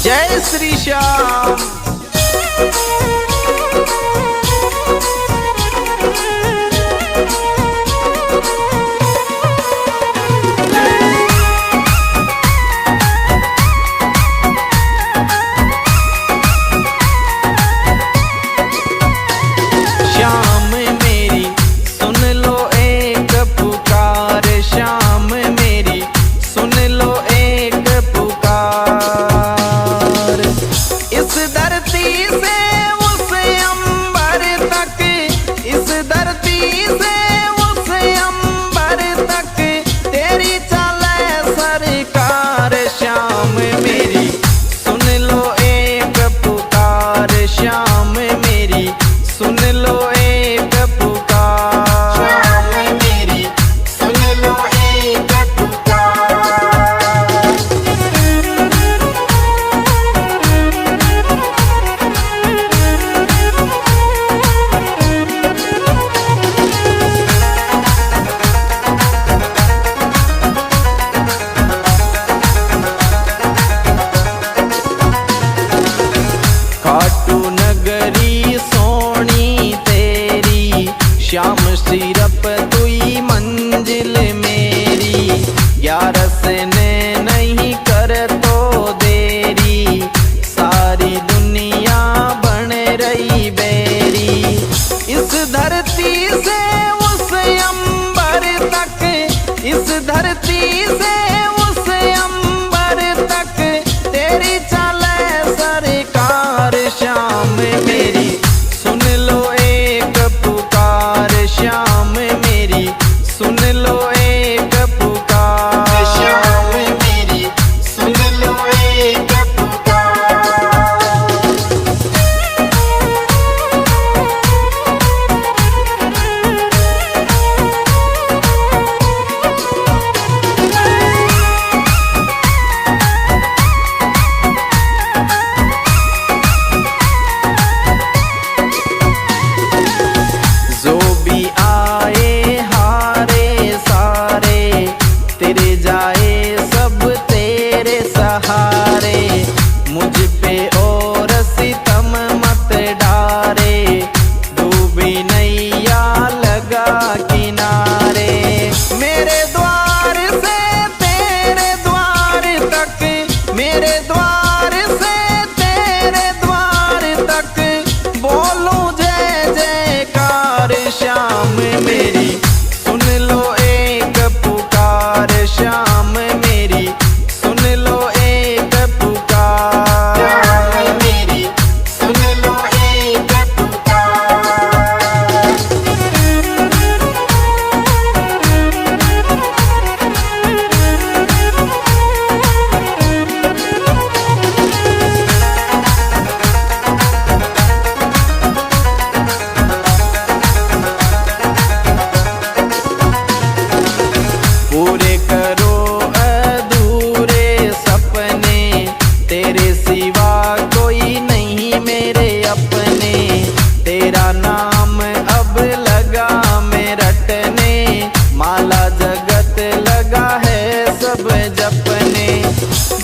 जय श्री श्याम। श्याम मेरी सुन लो एक पुकार, श्याम मेरी सुन लो एक पुकार। इस धरती से उस अंबर तक, इस धरती से उस अंबर तक तेरी चले सरकार। श्याम मेरी सुन लो एक पुकार, श्याम मेरी सुन लो एक पुकार। श्याम मेरी सुन लो एक पुकार। खाटू नगरी सोनी तेरी, श्याम सिरप तुई मंजिल मेरी। ग्यारस ने नहीं कर तो देरी, सारी दुनिया बन रही बेरी। इस धरती से उस अंबर तक, इस धरती से उस अंबर तक तेरी चले सरकार। श्याम मेरी सुन लो एक पुकार, श्याम मेरी सुन लो एक पुकार। श्याम मेरी सुन लो एक पुकार। जो भी आए हारे सारे, तेरे जाए सब तेरे सहारे। मुझ पे और सितम मत डारे, डूबी नैया लगा किनारे। मेरे द्वार से तेरे द्वार तक, मेरे द्वार से तेरे द्वार तक बोलूं जय जयकार। श्याम मेरी सुन लो एक पुकार, श्याम मेरी सुन लो एक पुकार। श्याम मेरी सुन लो एक पुकार। पूरे करो अधूरे सपने, तेरे सिवा कोई नहीं मेरे अपने। तेरा नाम अब लगा मैं रटने, माला जगत लगा है सब जपने।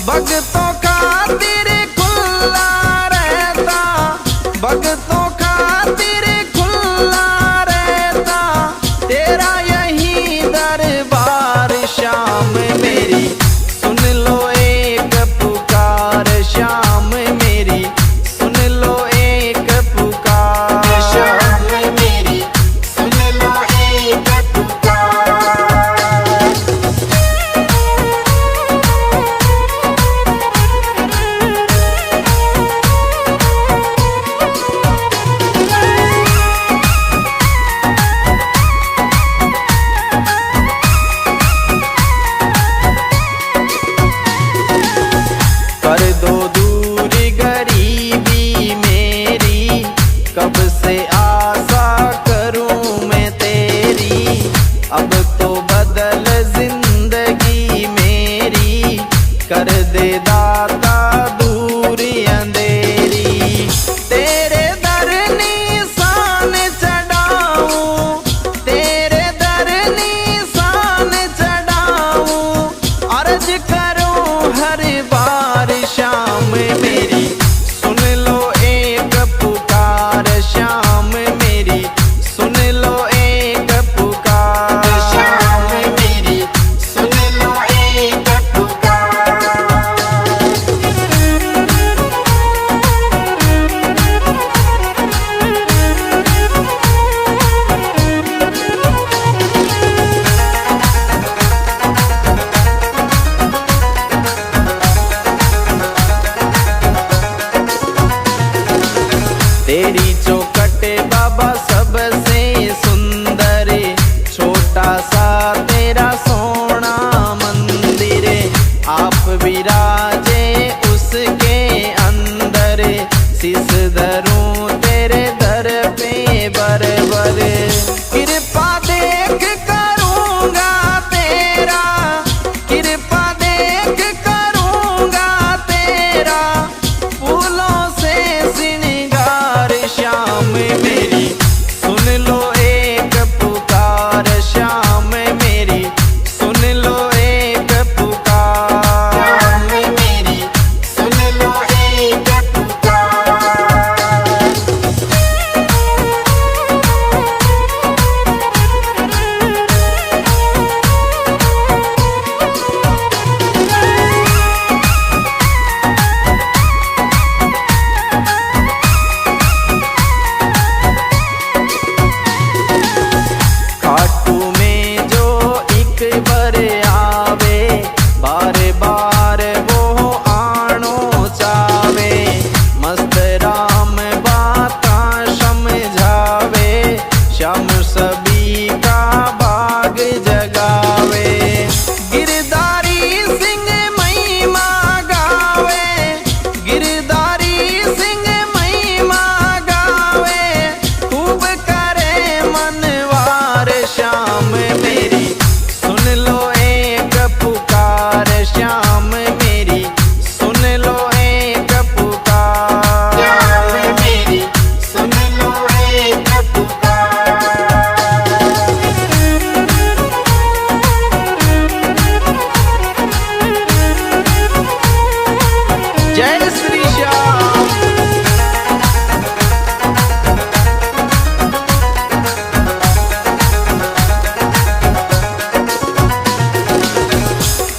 भक्तों खातिर खुला रहता, भक्तों खातिर खुला रहता तेरा यही दरबार। श्याम मेरी सुन लो एक पुकार, श्याम मेरी सुन लो एक पुकार। श्याम मेरी सुन लो एक पुकार। तेरी चौखट बाबा सबसे सुंदर, छोटा सा तेरा सोना मंदिर, आप विराजे उसके अंदर, शीस धरूं तेरे दर पे बर बर, कृपा देख करूंगा तेरा, कृपा देख करूंगा तेरा, फूलों से श्रृंगार श्याम मेरी सुन लो एक पुकार, श्याम मेरी सुन लो एक पुकार, श्याम मेरी सुन लो एक पुकार। खाटू में जो एक बार आवे, बार बार वो आनो चावे, मस्त राम बाता समझावे, श्याम सभी का भाग जगावे, गिरधारी सिंह महिमा गावे, गिरधारी सिंह महिमा गावे, खूब करे मनवार, श्याम मेरी सुन लो एक पुकार, श्याम मेरी सुन लो एक पुकार, श्याम मेरी सुन लो एक पुकार। जय श्री श्याम।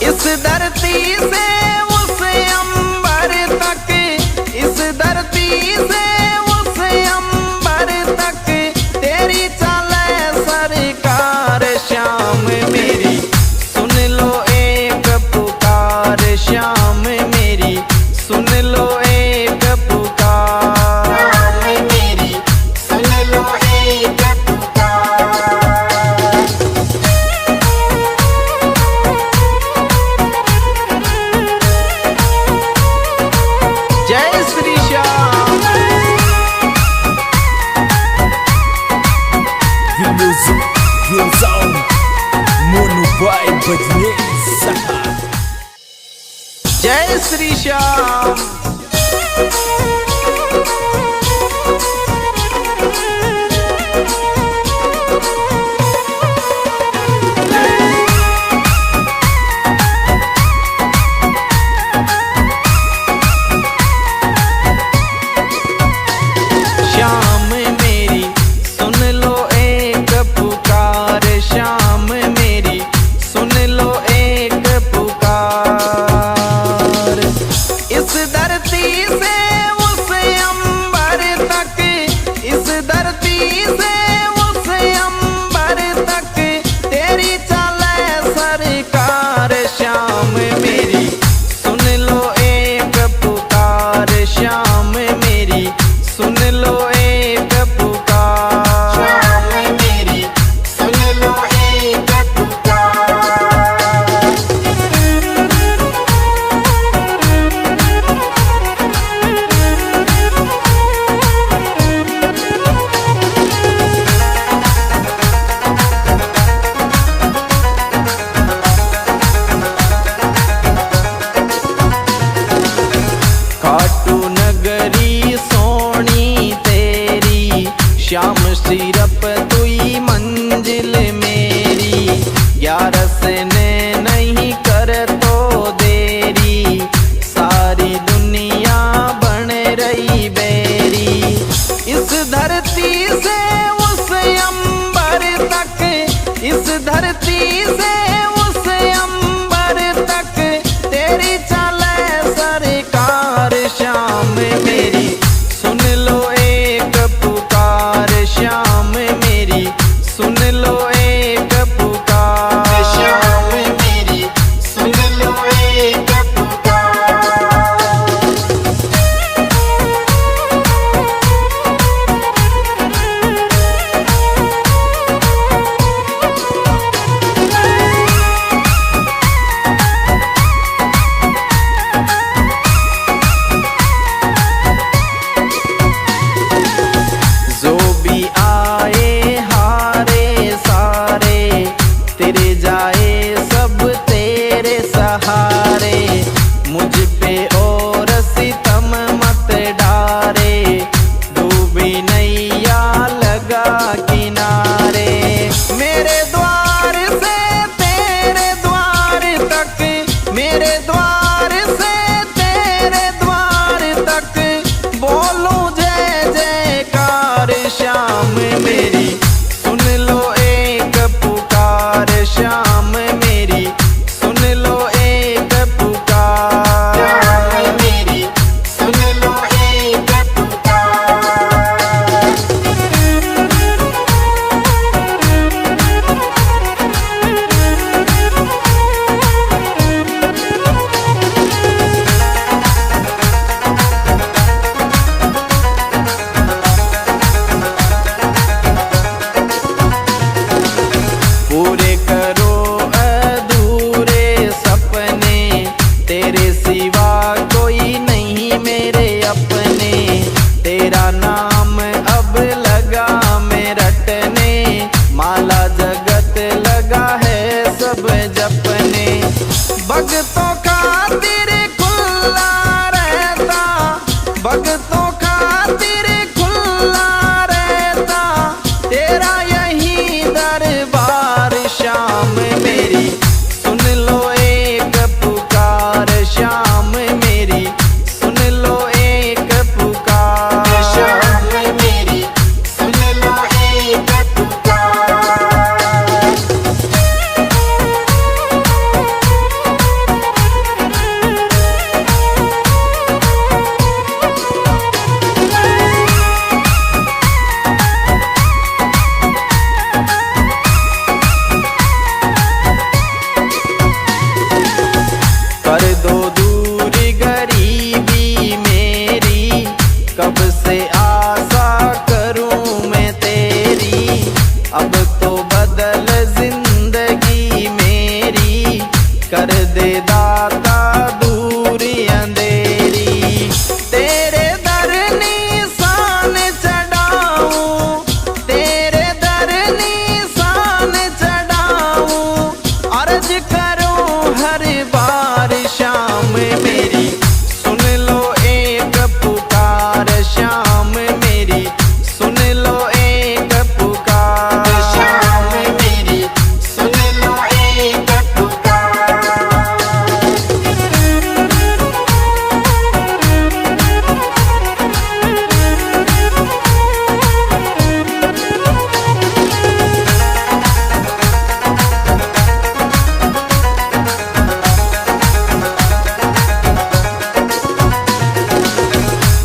इस धरती से उस अंबर तक, इस धरती से उस अंबर तक, तेरी चले सरकार, श्याम मेरी सुन लो एक पुकार, श्याम मेरी सुन लो एक पुकार, श्याम मेरी सुन लो एक पुकार। जय Shri Shyam. The music goes on. Mono by Badnesa. जय श्री श्याम। श्याम मेरी सुन लो एक पुकार, श्याम मेरी सुन लो एक पुकार, इस धरती से उस अंबर तक, इस धरती से उस अंबर तक, तेरी चले सरकार, श्याम मेरी सुन लो एक पुकार, श्याम मेरी सुन लो एक पुकार, श्याम मेरी सुन लो एक पुकार। खाटू नगरी सोनी तेरी, श्याम सिरप तुई मंजिल मेरी, ग्यारस ने नहीं कर तो देरी, सारी दुनिया बन रही बेरी, इस धरती से उस अंबर तक, इस धरती से उस अंबर तक, तेरी चले सरकार, श्याम मेरी सुन लो एक पुकार, श्याम मेरी सुन लो एक पुकार, श्याम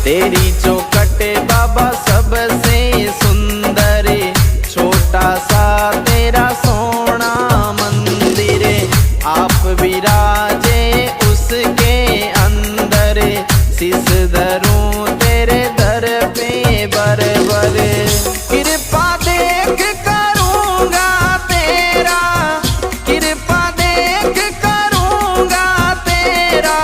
तेरी चौखट बाबा सबसे सुंदर, छोटा सा तेरा सोना मंदिर, आप विराजे उसके अंदर, शीस धरूं तेरे दर पे बर बर, कृपा देख करूंगा तेरा, कृपा देख करूंगा तेरा,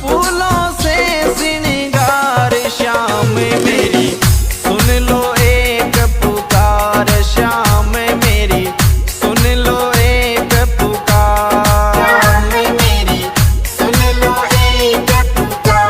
फूलों से श्रृंगार श्याम मेरी सुन लो एक पुकार, श्याम मेरी सुन लो एक पुकार, श्याम मेरी सुन लो एक पुकार।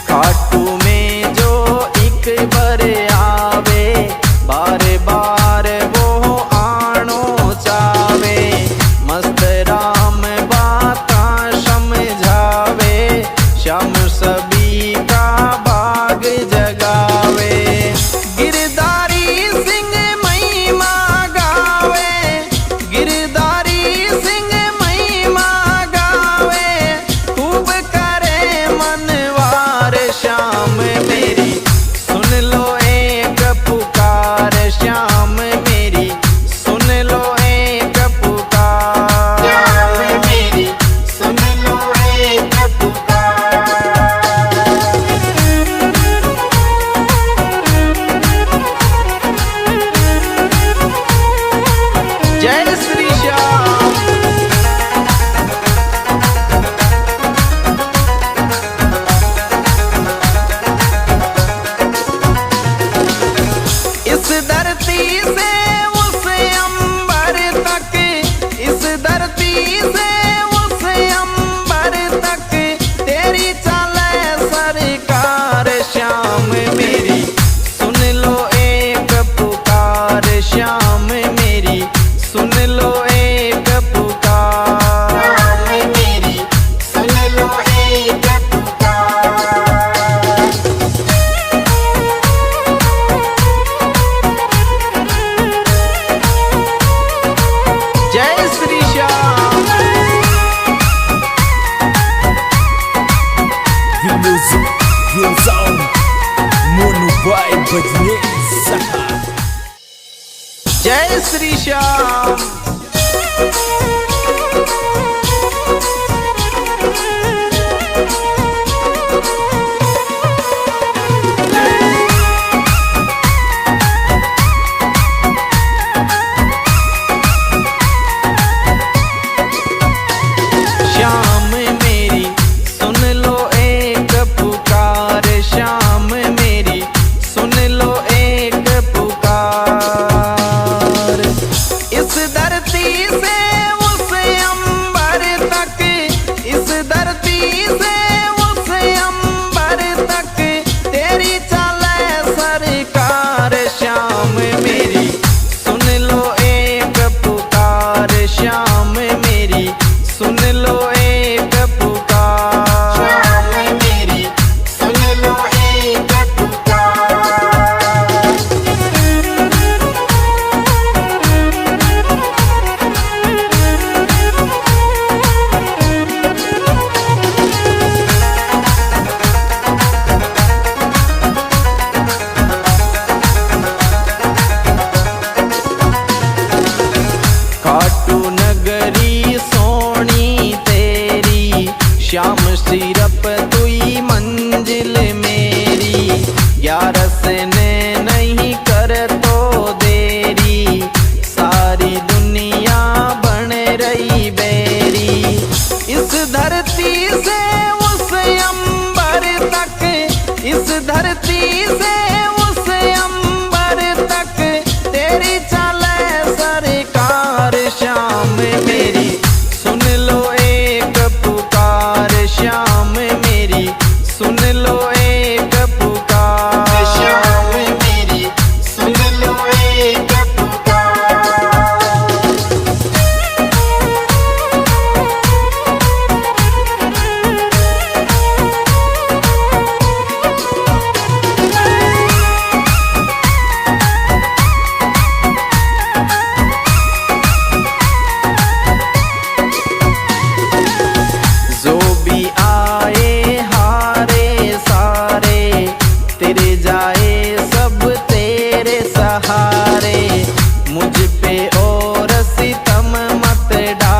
खाटू में जो एक बार आवे, बार बार वो आनो चावे, मस्त राम बाता समझावे, श्याम सभी का भाग जगावे, गिरधारी सिंह महिमा गावे, गिरधारी सिंह महिमा गावे, खूब करे मनवार, श्याम मेरी सुन लो एक पुकार, श्याम मेरी सुन लो एक पुकार, श्याम मेरी सुन लो एक पुकार। जय श्री श्याम। इस धरती से उस अंबर तक, इस धरती से उस अंबर तक, तेरी चले सरकार, श्याम मेरी सुन लो एक पुकार, श्याम मेरी सुन लो एक पुकार, श्याम मेरी सुन लो एक पुकार। जय Shri Shyam. The music goes on. Mono Vibe Badnez. जय श्री श्याम। श्याम मेरी सुन लो एक पुकार, श्याम मेरी सुन लो एक पुकार, इस दर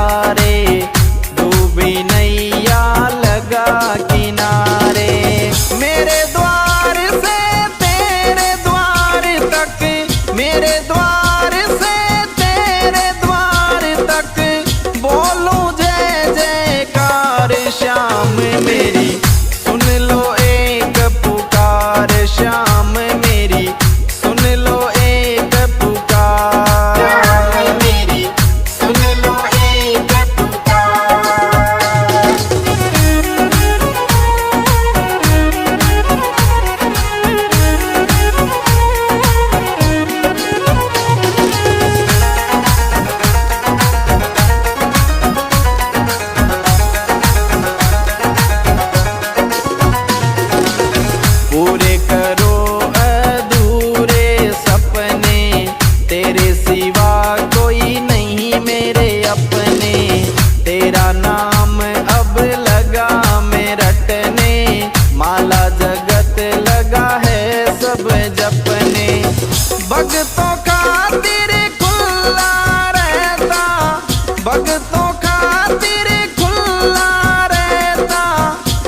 सहारे, डूबी नैया लगा किनारे। मेरे द्वार से तेरे द्वार तक, मेरे द्वार से तेरे द्वार तक, बोलूं जय जयकार श्याम मेरी सुन लो एक पुकार, श्याम मेरी सुन लो एक पुकार। श्याम मेरी सुन लो एक पुकार। पूरे करो अधूरे सपने, तेरे सिवा कोई नहीं मेरे अपने। तेरा नाम अब लगा मैं रटने, माला जगत लगा है सब जपने। भक्तों खातिर खुला रहता, भक्तों खातिर खुला रहता,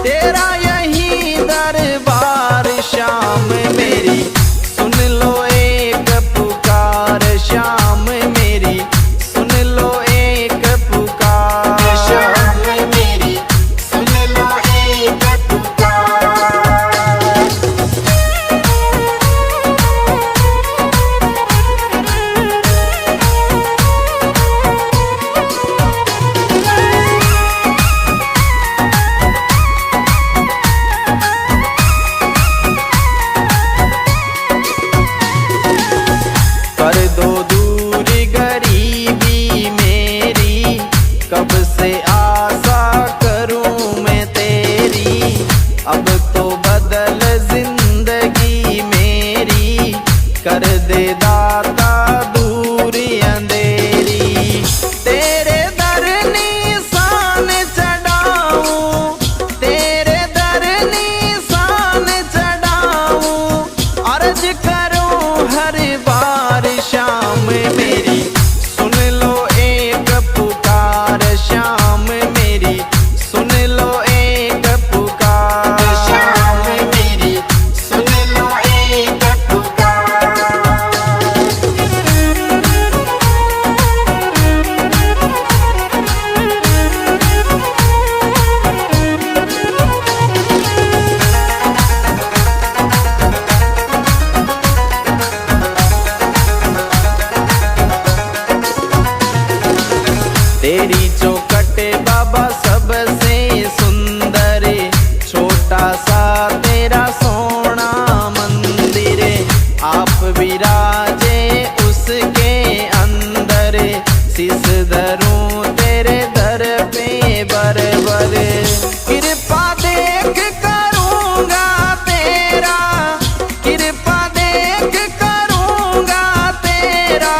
तेरा यही दरबार श्याम मेरी सुन लो एक पुकार, श्याम मेरी सुन लो एक पुकार। श्याम मेरी सुन लो एक पुकार। कर दो दूर गरीबी मेरी, कब से आशा करूं मैं तेरी। अब तो बदल जिंदगी मेरी, कर दे दाता दूर अंधेरी। तेरे दर निशान चढ़ाऊं, तेरे दर निशान चढ़ाऊं, अर्ज करूं हर बार श्याम मेरी सुन लो एक पुकार, श्याम मेरी सुन लो एक पुकार। श्याम मेरी सुन लो एक पुकार। तेरी चौखट बाबा सबसे सुंदर, छोटा सा तेरा सोना मंदिर। आप विराजे उसके अंदर, शीस धरूं तेरे दर पे बरबर। कृपा देख करूंगा तेरा, कृपा देख करूंगा तेरा,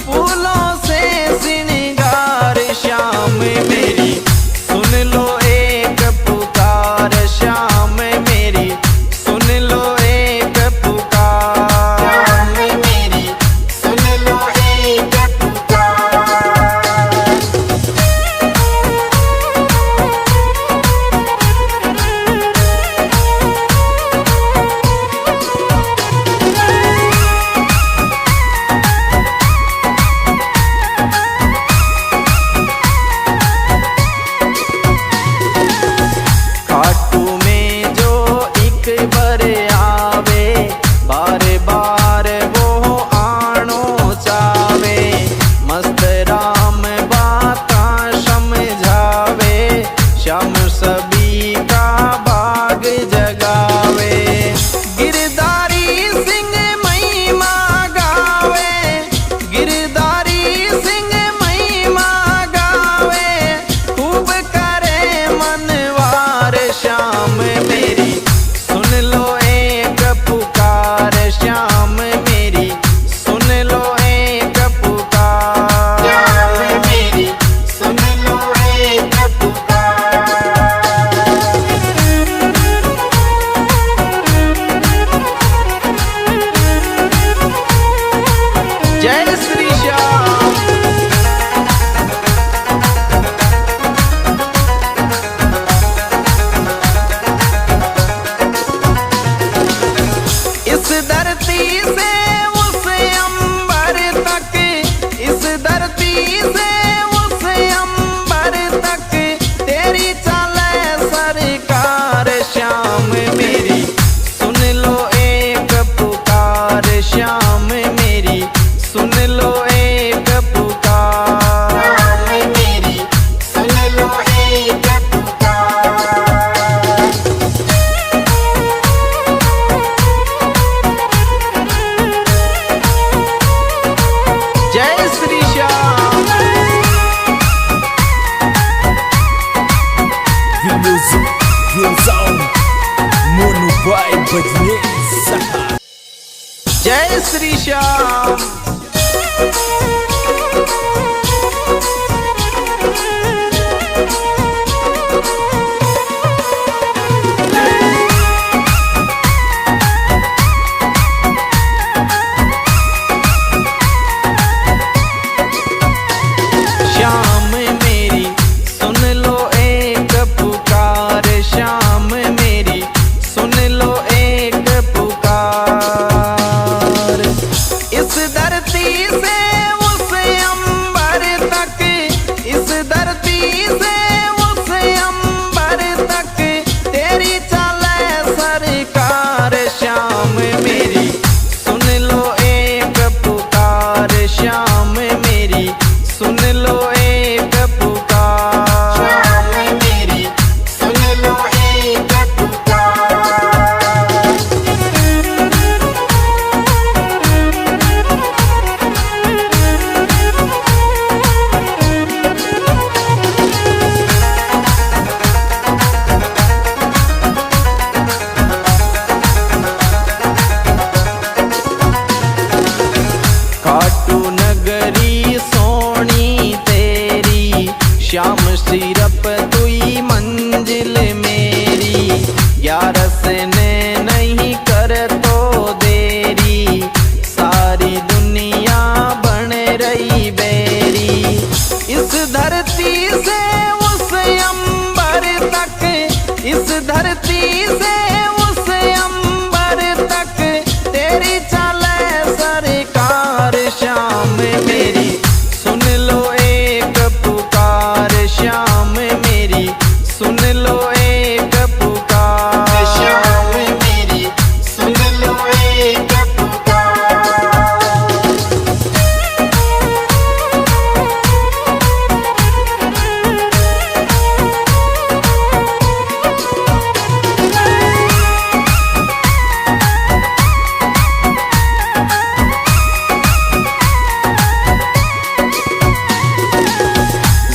फूलों से श्रृंगार श्याम मेरी सुन लो एक पुकार, श्याम मेरी सुन लो एक पुकार। श्याम मेरी सुन लो एक पुकार। बजनेस। जय श्री श्याम। श्याम मेरी सुन लो एक पुकार, श्याम मेरी सुन लो एक पुकार। इस धरती से उस अंबर तक, इस धरती से उस अंबर तक तेरी चले सरकार। श्याम मेरी सुन लो एक पुकार, श्याम मेरी सुन लो एक पुकार। श्याम मेरी सुन लो एक पुकार। खाटू नगरी सोनी तेरी, श्याम सिरप तुई मंजिल मेरी। ग्यारस ने नहीं कर तो देरी, सारी दुनिया बन रही बेरी। इस धरती से उस अंबर तक, इस धरती से उस अंबर तक तेरी चले सरकार। श्याम मेरी सुन लो एक पुकार, श्याम मेरी सुन लो एक पुकार। श्याम मेरी सुन लो एक पुकार।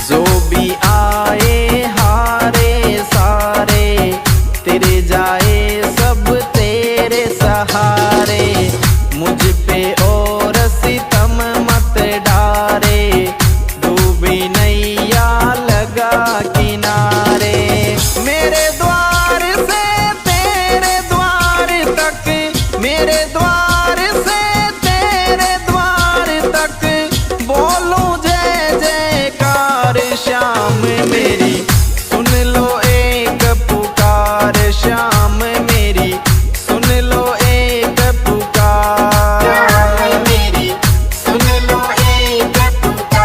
जो भी आए हारे सारे, तेरे जाए सब तेरे सहारे। मुझ पे और सितम मत डारे, डूबी नैया लगा किनारे। मेरे द्वार से तेरे द्वार तक, मेरे द्वार से तेरे द्वार तक बोलूं जय जयकार। श्याम मेरी सुन लो एक पुकार, श्याम मेरी सुन लो एक पुकार। श्याम मेरी सुन लो एक पुकार।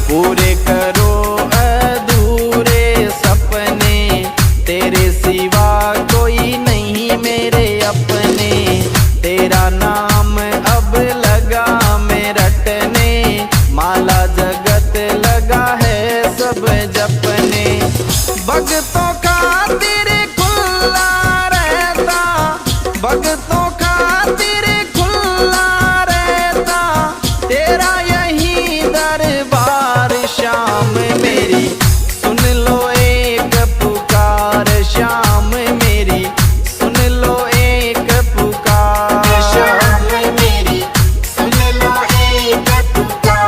पूरे करो अधूरे सपने, तेरे सिवा कोई नहीं मेरे अपने। तेरा नाम अब लगा मैं रटने, माला जगत लगा है सब जपने। भक्तों खातिर खुला रहता, भक्तों खातिर खुला रहता तेरा यही दरबार। श्याम मेरी सुन लो एक पुकार, श्याम मेरी सुन लो एक पुकार। श्याम मेरी सुन लो एक पुकार।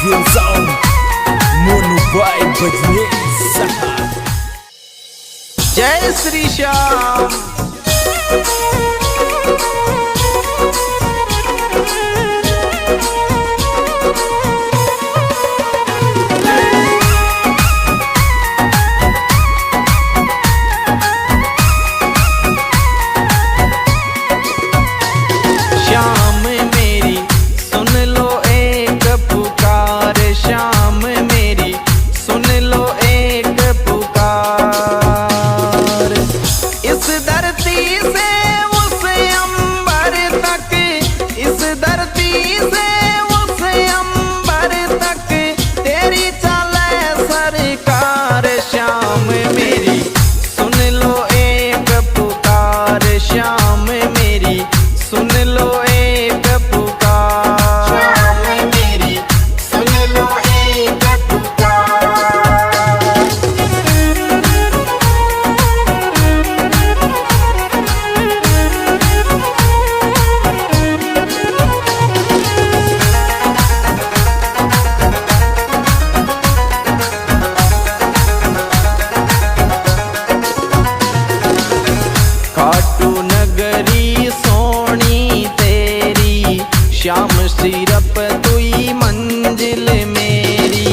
Real sound Mono by Bajnesh. जय श्री श्याम। श्याम मेरी सुन लो एक पुकार, श्याम मेरी सुन लो एक पुकार। इस धरती से उस अंबर तक, इस धरती से उस अंबर तक तेरी चले सरकार। श्याम मेरी सुन लो एक पुकार, श्याम मेरी सुन लो एक पुकार। श्याम मेरी सुन लो एक पुकार। खाटू नगरी सोनी तेरी, श्याम सिरप तुई मंजिल मेरी।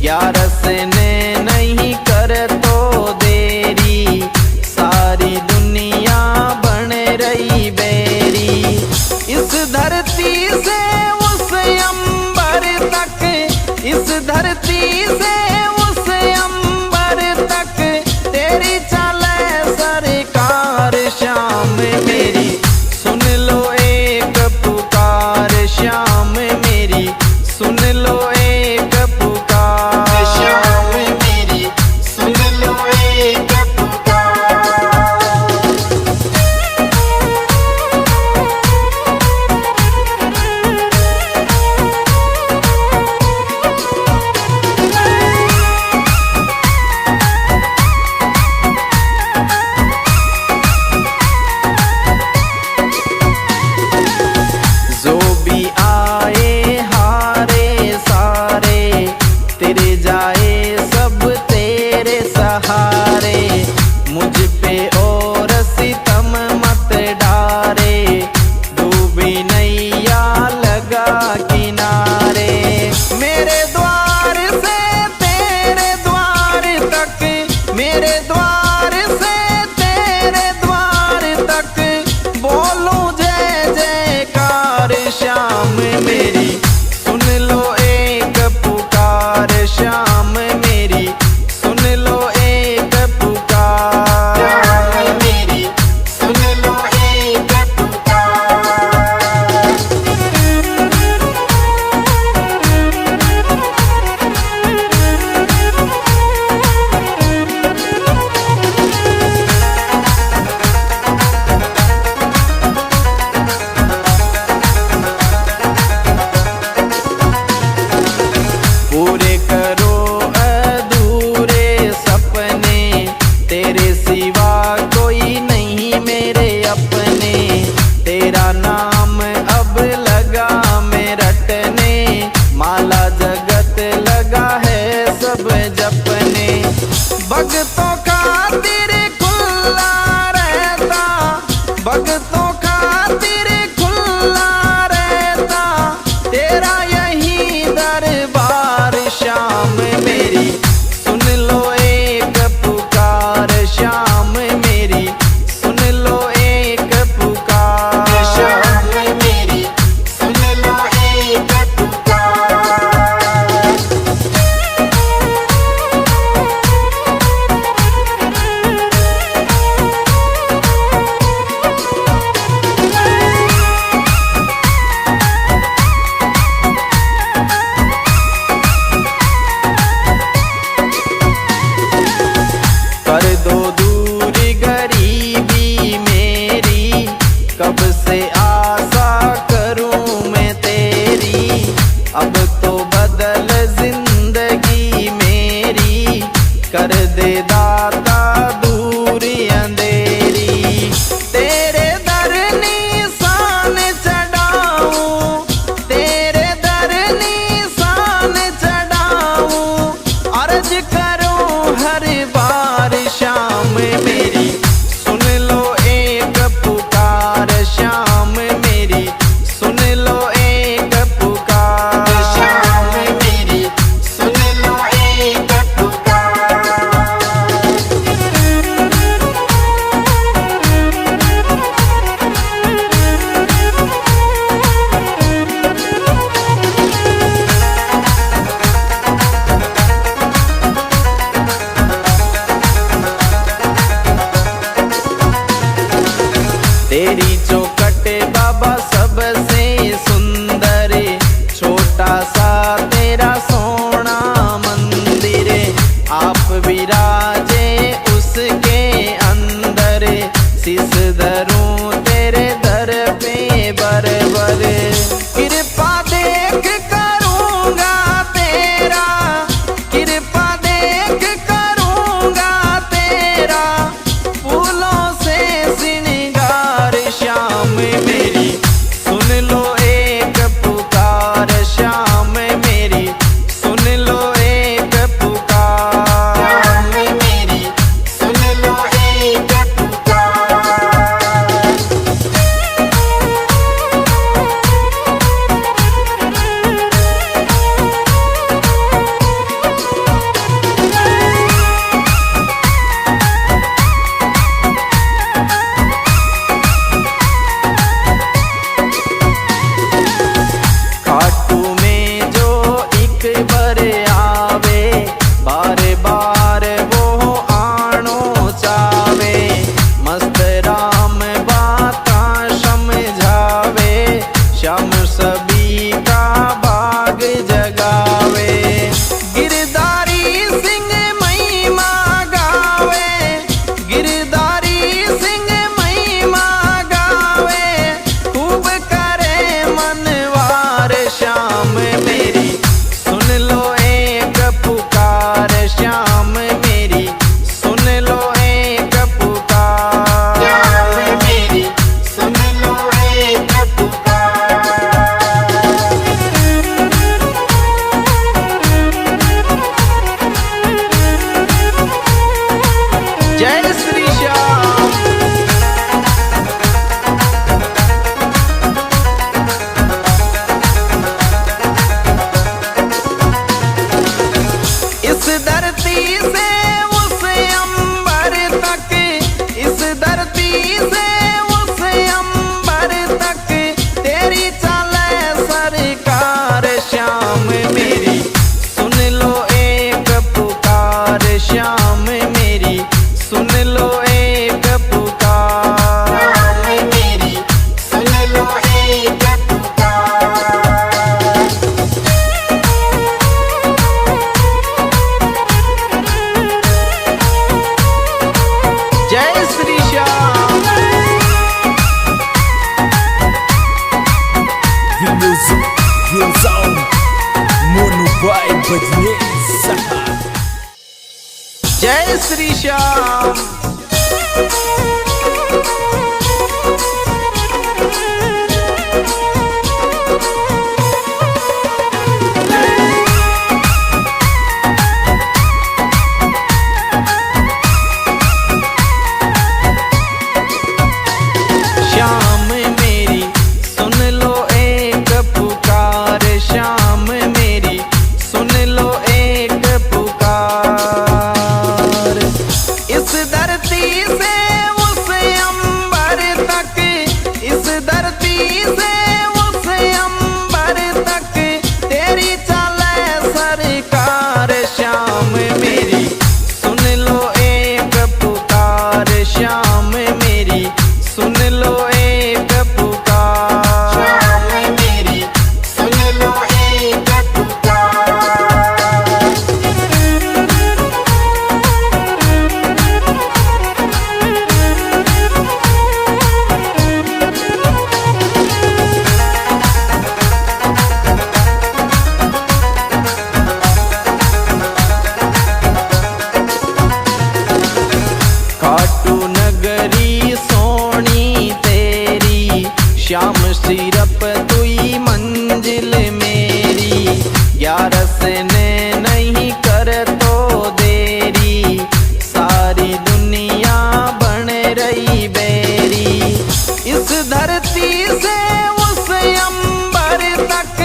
ग्यारस ने नहीं कर तो देरी, सारी दुनिया बन रही बेरी। इस धरती से उस अंबर तक, इस धरती से उस अंबर तक तेरी चले सरकार। श्याम मेरी सुन लो एक पुकार, श्याम मेरी सुन लो एक पुकार। श्याम मेरी सुन लो एक पुकार। जो भी आए हारे सारे, तेरे जाए सब तेरे सहारे। मुझ पे और सितम मत डारे, डूबी नैया लगा किनारे। मेरे द्वार से तेरे द्वार तक, मेरे द्वार से तेरे द्वार तक बोलूं जय जयकार। श्याम मेरी सुन लो एक पुकार, श्याम मेरी सुन लो एक पुकार। श्याम मेरी सुन लो एक पुकार। पूरे करो अधूरे सपने, तेरे सिवा कोई नहीं मेरे अपने। तेरा नाम अब लगा मैं रटने, माला जगत लगा है सब जपने। भक्तों खातिर खुला रहता, भक्तों खातिर खुला रहता तेरा यही दरबार। श्याम मेरी सुन लो एक पुकार, श्याम मेरी सुन लो एक पुकार। श्याम मेरी सुन लो एक पुकार। तेरा सोना मंदिर, आप विराजे उसके अंदर। शीस धरूं तेरे दर पे बर-बर, कृपा देख करूंगा तेरा, कृपा देख करूंगा तेरा, फूलों से श्रृंगार। श्याम मेरी सुन लो एक पुकार, श्याम मेरी सुन लो एक पुकार। श्याम मेरी सुन लो एक पुकार। खाटू में जो एक बार आवे, बार बार वो आनो चावे। मस्त राम बाता समझावे, श्याम सभी का भाग जगावे। गिरधारी सिंह महिमा गावे, गिरधारी सिंह महिमा गावे, खूब करे मनवार। श्याम मेरी सुन लो एक पुकार, श्याम मेरी सुन लो एक पुकार। श्याम मेरी सुन लो एक पुकार। जय श्री श्याम। इस धरती से उस अंबर तक, इस धरती से उस अंबर तक, तेरी चले सरकार। श्याम मेरी सुन लो एक पुकार, श्याम मेरी सुन लो एक पुकार। श्याम मेरी सुन लो एक पुकार। जय Shri Shyam. The music goes on. Mono Boy Badnesa. जय श्री श्याम। श्याम मेरी सुन लो एक पुकार, श्याम मेरी सुन लो एक पुकार। इस धरती से उस अंबर तक, इस धरती से उस अंबर तक, तेरी चले सरकार। श्याम मेरी सुन लो एक पुकार, श्याम मेरी सुन लो एक पुकार। श्याम मेरी सुन लो एक पुकार। खाटू नगरी सोनी तेरी, श्याम सिरप तुई मंजिल मेरी। 11 ने नहीं कर तो देरी, सारी दुनिया बन रही बेरी। इस धरती से उस अंबर तक,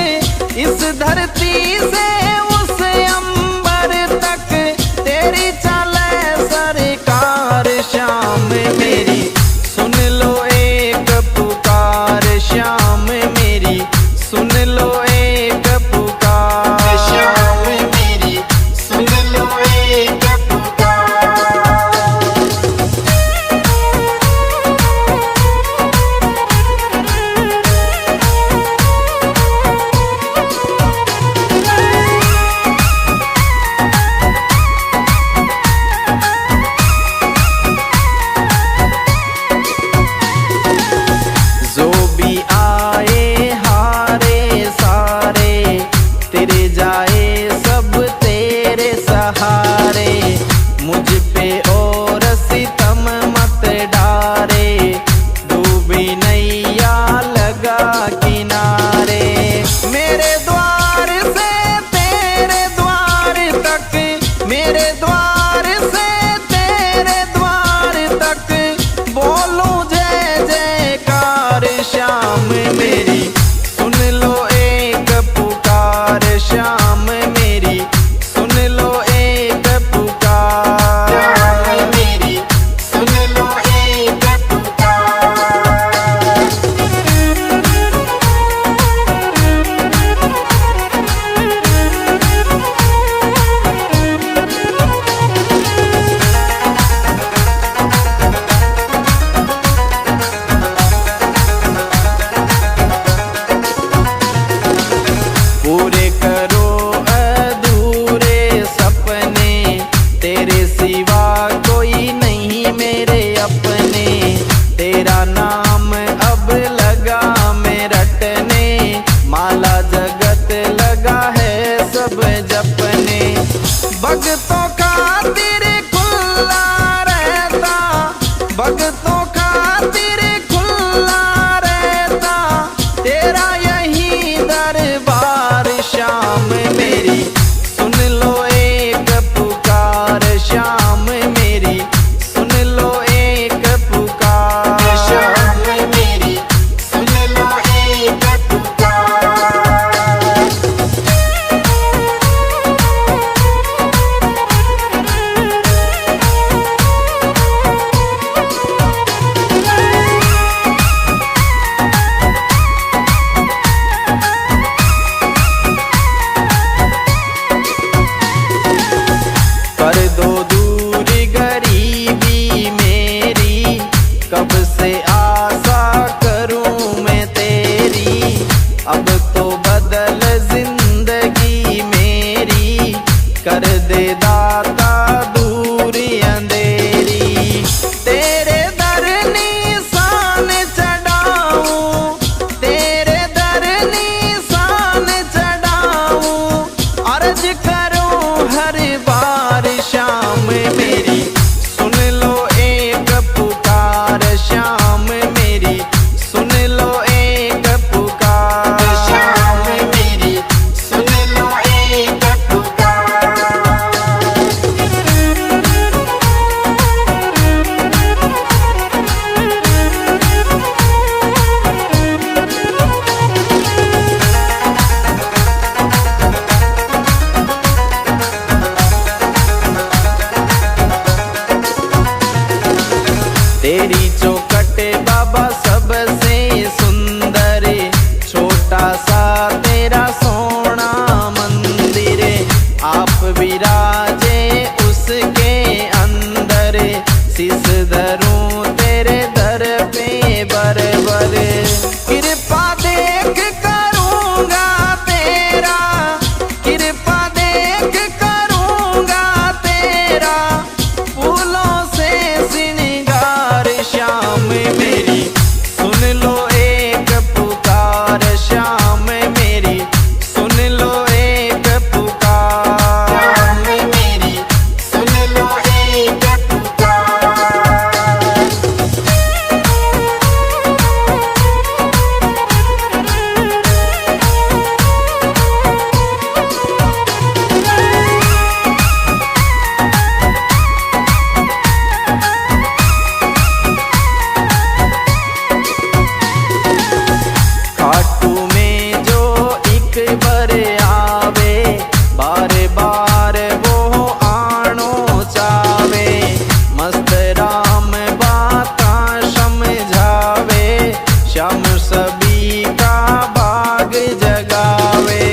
इस धरती से उस अंबर तक, तेरी चले सरकार। श्याम मेरी सुन लो एक पुकार, श्याम मेरी सुन लो एक पुकार। श्याम मेरी सपने। भगतों खातिर खुला रहता, भगतों खातिर खुला रहता तेरा यही दरबार। शाम मेरी सुन लो एक पुकार, शाम मेरी सुन लो एक पुकार। शाम मेरी सुन लो एक पुकार। कर दो दूर गरीबी मेरी, कब से आशा करूं मैं तेरी। अब तो बदल जिंदगी मेरी, कर दे दाता दूर अंधेरी। तेरे दर निशान चढ़ाऊं, तेरे दर निशान चढ़ाऊं, अर्ज करूं हर बार। शाम मेरी सुन लो एक पुकार, शाम मेरी सुन लो एक पुकार। शाम मेरी सुन लो एक पुकार। तेरी चौखट बाबा सबसे सुंदर, छोटा सा तेरा सोना मंदिर। आप विराजे उसके अंदर, शीस धरूं तेरे दर पे बरबर। कृपा देख करूंगा तेरा, कृपा देख करूंगा तेरा, फूलों से श्रृंगार। शाम मेरी सुन लो एक पुकार, शाम मेरी सुन लो एक पुकार। शाम मेरी सुन लो एक पुकार। खाटू में जो एक बार आवे, बार बार वो आनो चावे। मस्त राम बाता समझावे, श्याम सभी का भाग जगावे।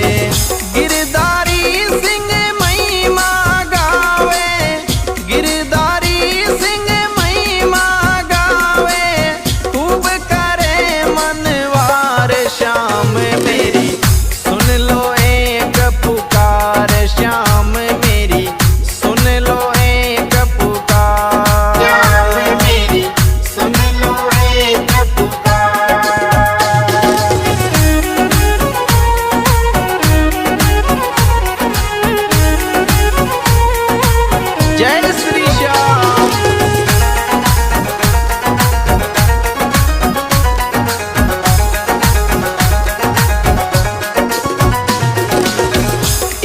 गिरधारी सिंह महिमा गावे, गिरधारी सिंह महिमा गावे, खूब करे मनवार। शाम मेरी सुन लो एक पुकार, शाम मेरी सुन लो एक पुकार। शाम मेरी सुन लो एक पुकार। जय श्री श्याम।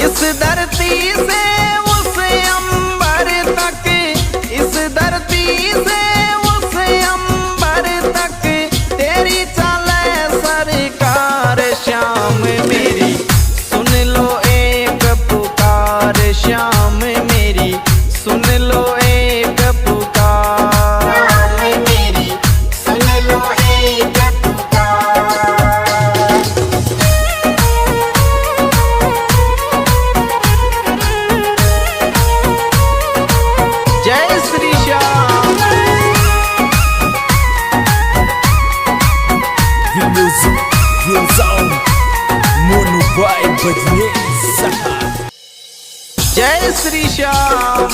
इस धरती से उस अंबर तक, इस धरती से उस अंबर तक तेरी चले सरकार। शाम मेरी सुन लो एक पुकार, शाम मेरी सुन लो एक पुकार। शाम मेरी सुन लो एक पुकार। जय Shri Shyam. The music goes on. Mono by Badnesa. जय श्री श्याम।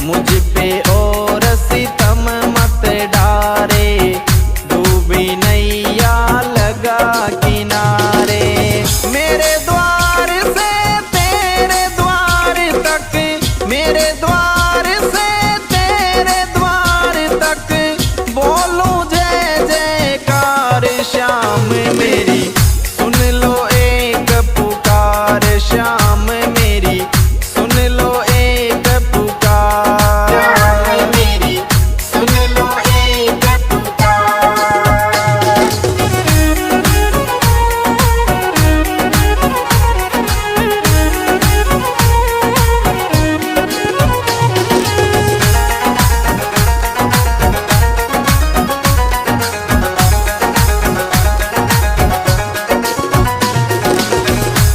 मुझ पे और सितम मत डारे, डूबी नैया लगा किनारे। मेरे द्वार से तेरे द्वार तक, मेरे द्वार से तेरे द्वार तक, बोलूं जय जयकार श्याम मेरी सुन लो एक पुकार, श्याम मेरी सुन लो एक पुकार, श्याम मेरी सुन लो एक पुकार।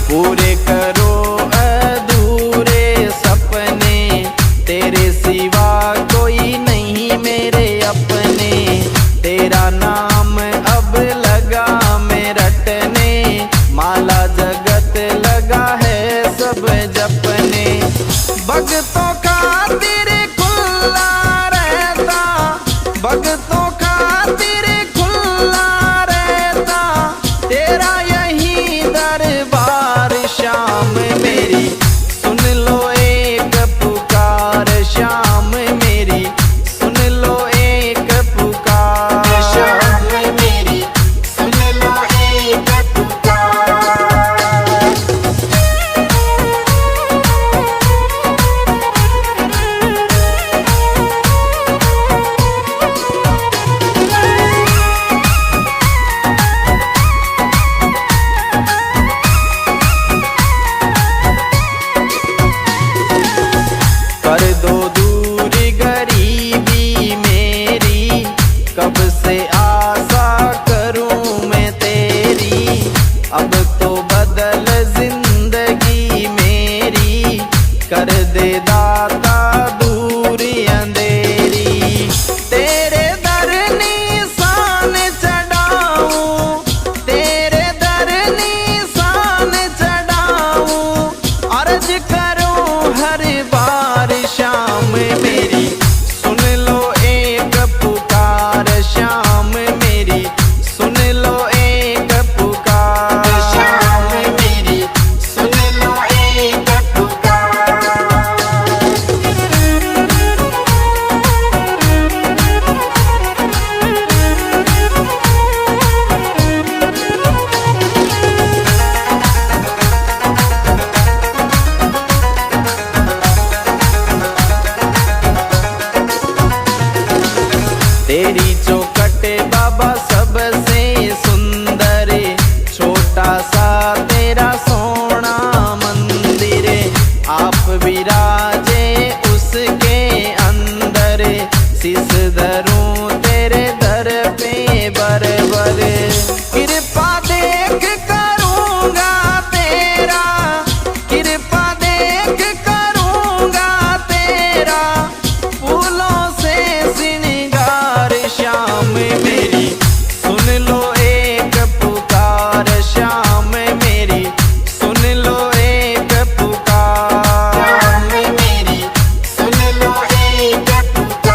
पूरे करो अधूरे सपने, तेरे सिवा कोई नहीं मेरे अपने। तेरा नाम अब लगा मैं रटने, माला जगत लगा है सब जपने। भक्तों खातिर खुला रहता, भक्तों खातिर खुला रहता, तेरा यही दरबार श्याम मेरी सुन लो एक पुकार, श्याम मेरी सुन लो एक पुकार। श्याम मेरी सुन लो एक पुकार। कर दो दूरी गरीबी मेरी, कब से आशा करूं मैं तेरी। अब तो बदल जिंदगी मेरी, कर दे दाता दूरी अंधेरी। तेरे दर निशान चढ़ाऊं, तेरे दर निशान चढ़ाऊं, अर्ज करूं हर बार श्याम मेरी सुन लो एक पुकार, श्याम मेरी सुन लो एक पुकार। श्याम मेरी सुन लो एक पुकार। तेरी चौखट बाबा सबसे सुंदर, छोटा सा तेरा सोना मंदिर। आप विराजे उसके अंदर, शीस धरूं तेरे दर पे बर बर। कृपा देख करूंगा तेरा, कृपा देख करूंगा तेरा, फूलों से श्रृंगार श्याम मेरी सुन लो एक पुकार, श्याम मेरी सुन लो एक पुकार। श्याम मेरी सुन लो एक पुकार।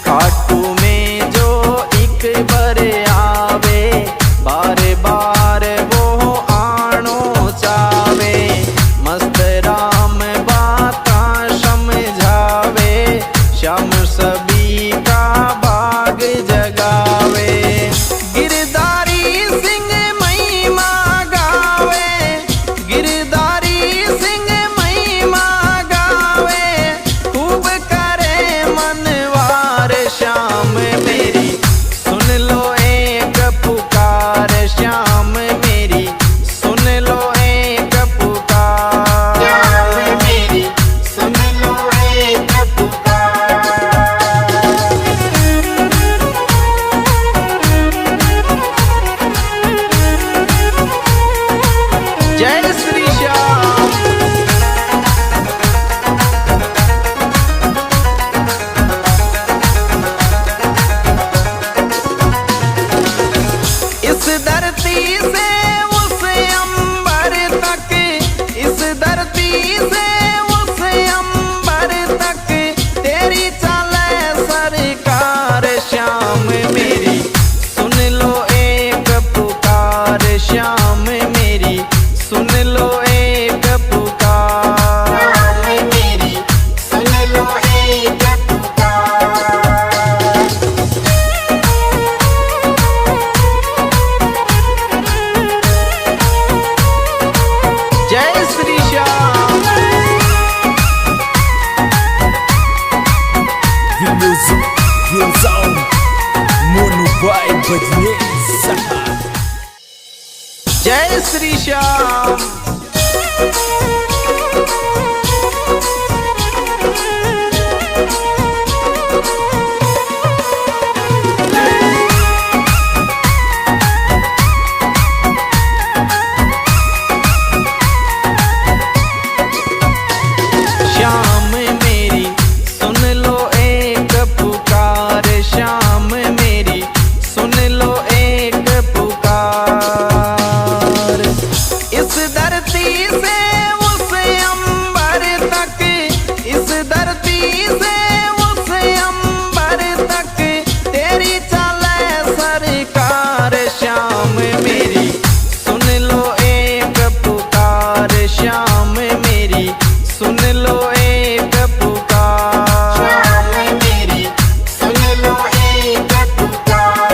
खाटू में जो एक बार आवे, बार बार वो आनो चावे। मस्त राम बाता समझावे, श्याम सभी का भाग जगावे। गिरधारी सिंह महिमा गावे, गिरधारी सिंह महिमा गावे, खूब करे मनवार श्याम मेरी सुन लो एक पुकार, श्याम मेरी सुन लो एक पुकार। श्याम मेरी सुन लो एक पुकार। जय श्री से उस अंबर तक तेरी चले सरकार। श्याम मेरी सुन लो एक पुकार, श्याम मेरी सुन लो एक पुकार। श्याम मेरी सुन लो एक पुकार। जय Shri Shyam. The music goes on. Mono by Bajnesa. जय श्री श्याम। श्याम मेरी सुन लो एक पुकार, श्याम मेरी सुन लो एक पुकार। इस धरती से उस अंबर तक, इस धरती से उस अंबर तक तेरी चले सरकार। श्याम मेरी सुन लो एक पुकार, श्याम मेरी सुन लो एक पुकार। श्याम मेरी सुन लो एक पुकार।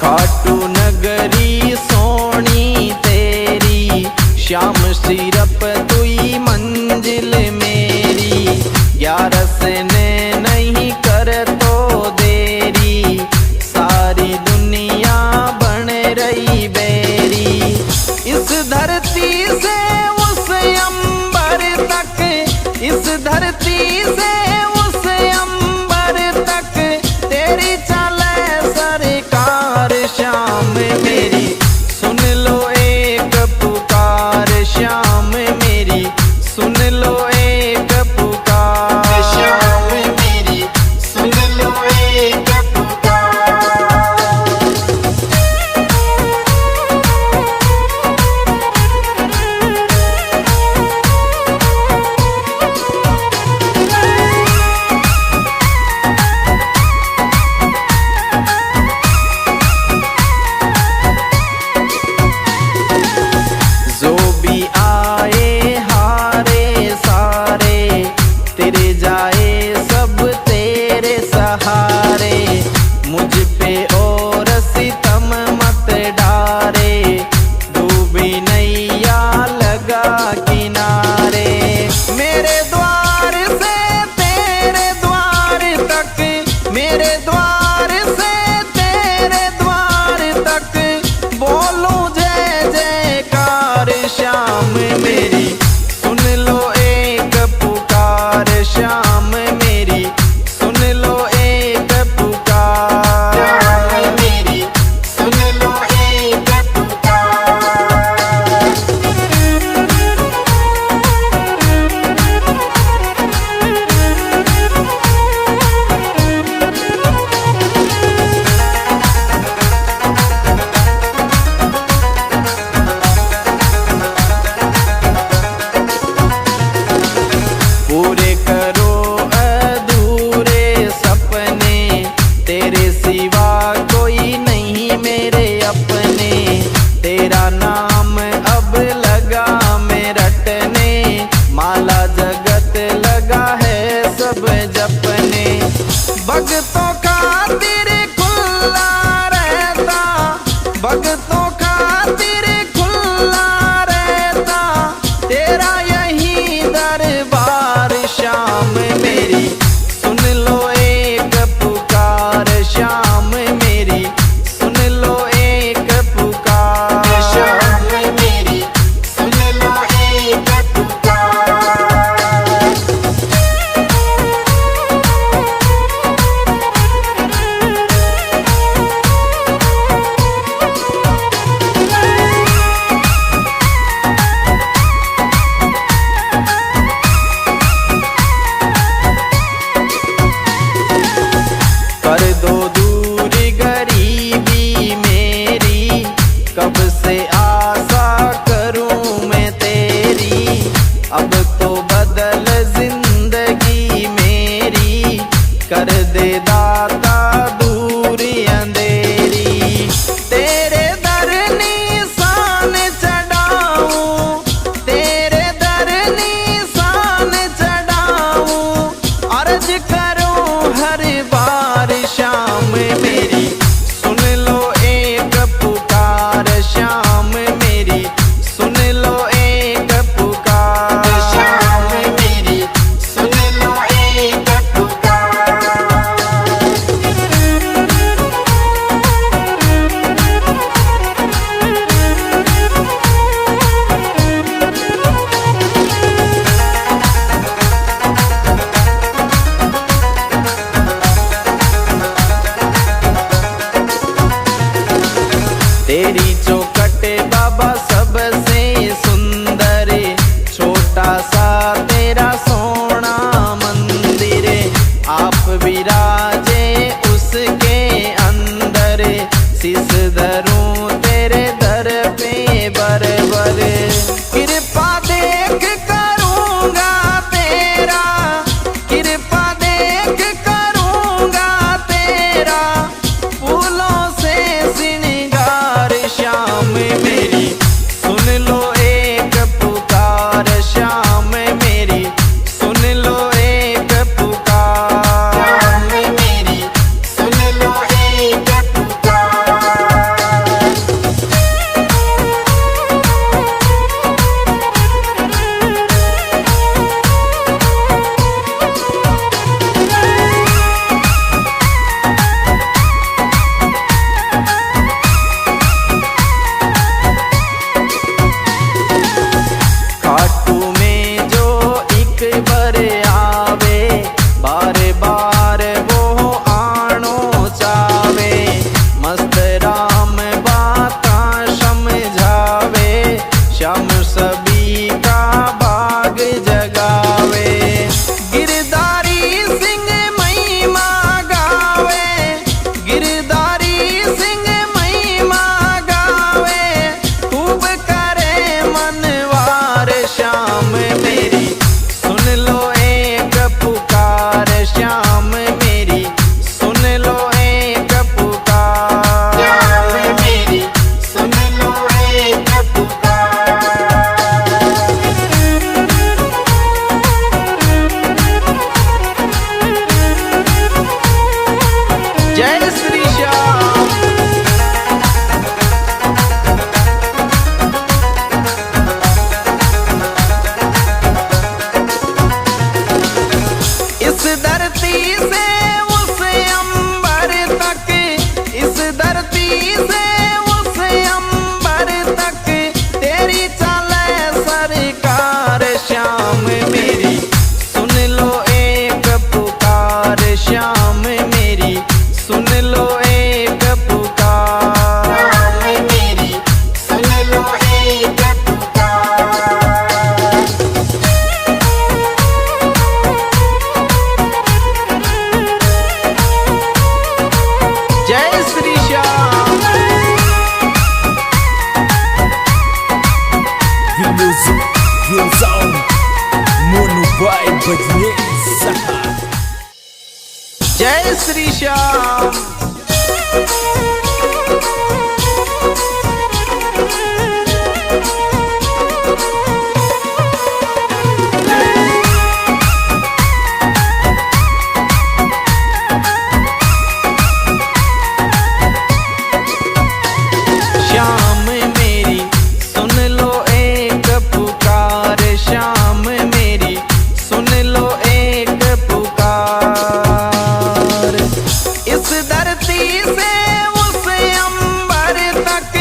खाटू नगरी सोनी तेरी, श्याम सिरप तुई मंजिल मेरी। 11 ने नहीं कर तो देरी, सारी दुनिया बन रही बेरी। इस धरती से उस अंबर तक, इस धरती से उस अंबर तक तेरी चले सरकार। श्याम मेरी सुन लो एक पुकार, श्याम मेरी तेरी चौखट बाबा सबसे सुंदर, छोटा सा तेरा सोना मंदिर, आप विराजे उसके अंदर, शीश धरूं तेरे दर पे बर बर, कृपा देख करूंगा तेरा, कृपा देख करूंगा तेरा, फूलों से श्रृंगार श्याम मेरी सुन लो एक पुकार, श्याम मेरी सुन लो एक पुकार, श्याम मेरी सुन लो एक पुकार। खाटू में जो एक बार आवे, बार बार वो आनो चावे, मस्त राम बाता समझावे, श्याम सभी का भाग जगावे, गिरधारी सिंह महिमा गावे, गिरधारी सिंह महिमा गावे, खूब करे मनवार, श्याम मेरी सुन लो एक पुकार, श्याम मेरी सुन लो एक पुकार, श्याम मेरी सुन लो एक पुकार। जय श्री श्याम। इस धरती से उस अंबर तक, इस धरती से उस अंबर तक, तेरी चले सरकार, श्याम मेरी सुन लो एक पुकार, श्याम मेरी सुन लो एक पुकार, श्याम मेरी सुन लो एक पुकार। जय Shri Shyam. The music goes on. Mono by Bajne. जय श्री श्याम। श्याम मेरी सुन लो एक पुकार, श्याम मेरी सुन लो एक पुकार, इस धरती से उस अंबर तक,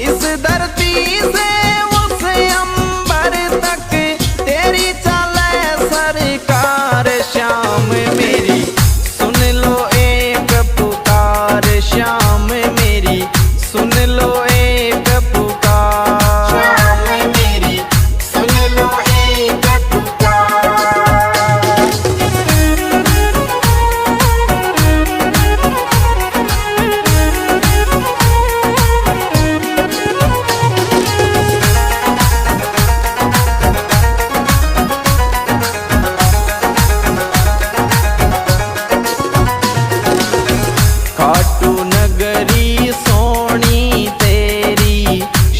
इस धरती से उस अंबर तक, तेरी चले सरकार, श्याम मेरी सुन लो एक पुकार, श्याम मेरी सुन लो एक पुकार, श्याम मेरी सुन लो एक पुकार। खाटू नगरी सोनी तेरी,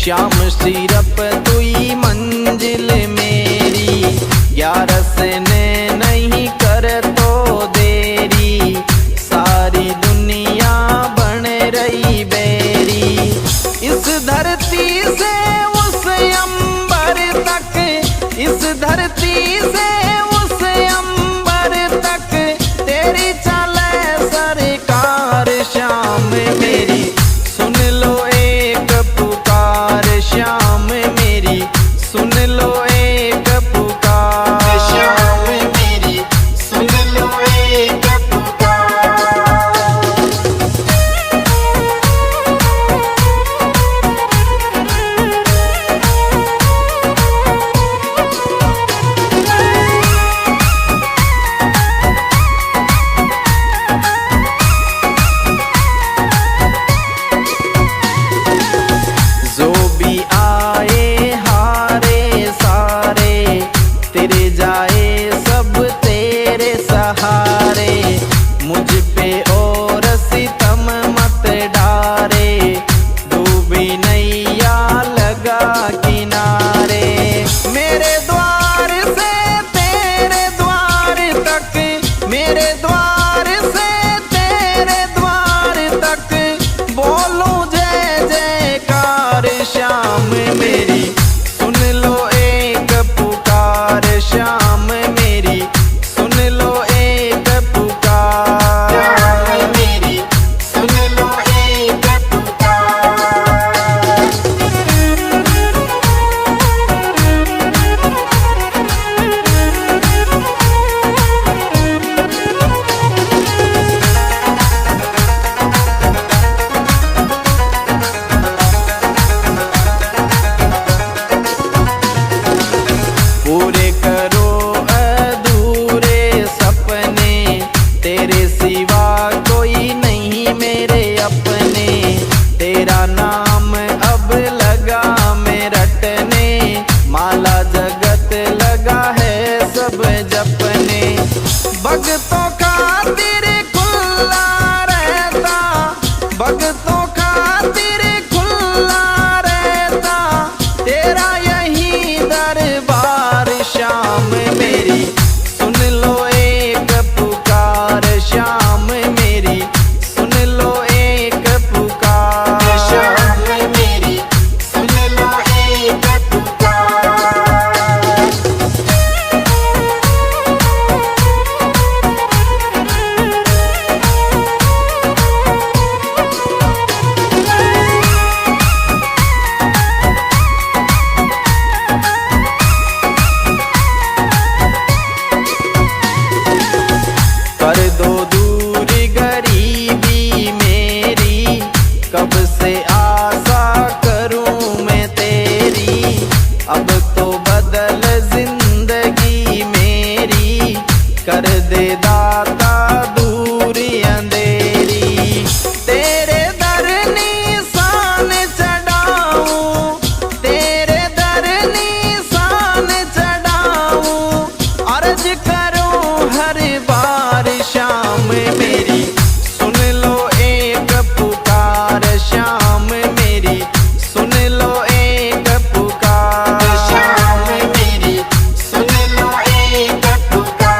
श्याम सिरप तुई मंजिल मेरी, ग्यारस ने नहीं कर तो देरी, सारी दुनिया बन रही बेरी, इस धरती से उस अंबर तक, इस धरती से उस अंबर तक, तेरी चले सरकार, श्याम मेरी सुन लो एक पुकार, श्याम मेरी सुन लो एक पुकार, श्याम मेरी सुन लो एक पुकार। तारे, डूबी नैया लगा किनारे। मेरे द्वार से तेरे द्वार तक, मेरे द्वार से तेरे द्वार तक, बोलूं जय जयकार श्याम मेरी, सुन लो एक पुकार श्याम मेरी, सुन लो एक पुकार मेरी, सुन लो एक पुकार। पूरे करो अधूरे सपने, तेरे सिवा कोई नहीं मेरे अपने। तेरा नाम अब लगा मैं रटने, माला जगत लगा है सब जपने। भक्तों खातिर खुला रहता, भक्तों खातिर खुला रहता, तेरा यही दरबार श्याम मेरी, सुन लो एक पुकार श्याम मेरी, सुन लो एक पुकार। श्याम मेरी, सुन लो एक पुकार। कर दो दूर गरीबी मेरी, कब से आशा करूं मैं तेरी। अब तो बदल जिंदगी मेरी, कर दे दाता दूर अंधेरी। तेरे दर निशान चढ़ाऊं, तेरे दर निशान चढ़ाऊं, अर्ज करूं हर बार श्याम मेरी, सुन लो एक पुकार श्याम मेरी, सुन लो एक पुकार। श्याम मेरी, सुन लो एक पुकार।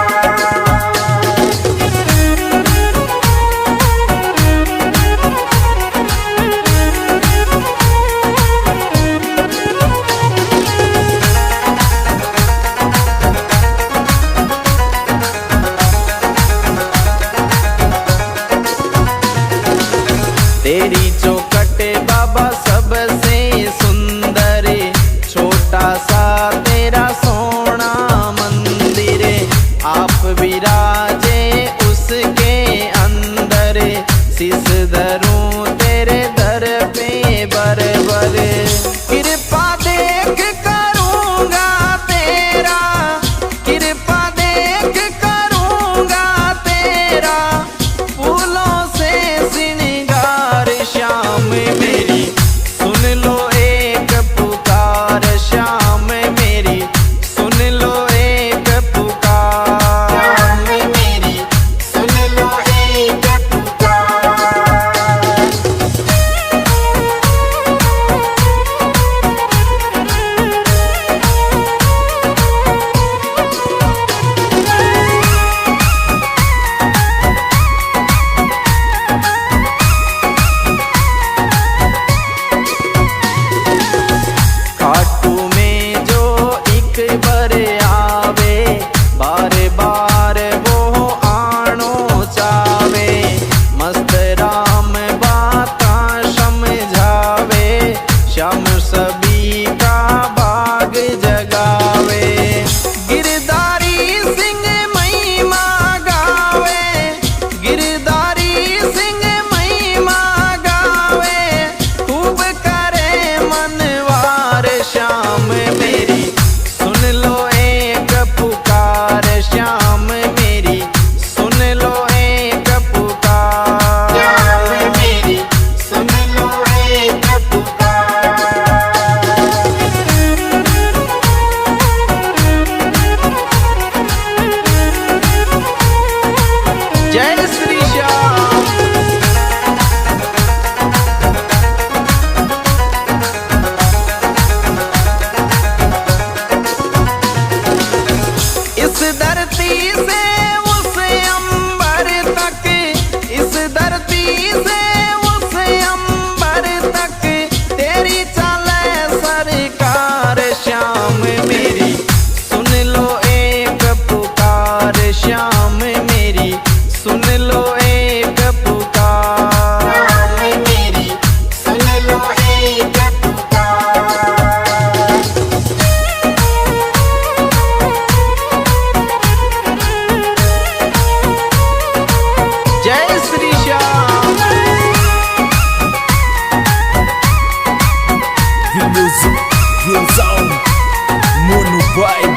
तेरी चौखट बाबा सबसे सुंदर, छोटा सा तेरा सोना मंदिर, आप विराजे उसके अंदर। शीस धरूं तेरे दर पे बरबर, कृपा देख करूंगा तेरा, कृपा देख करूंगा तेरा, फूलों से श्रृंगार श्याम मेरी,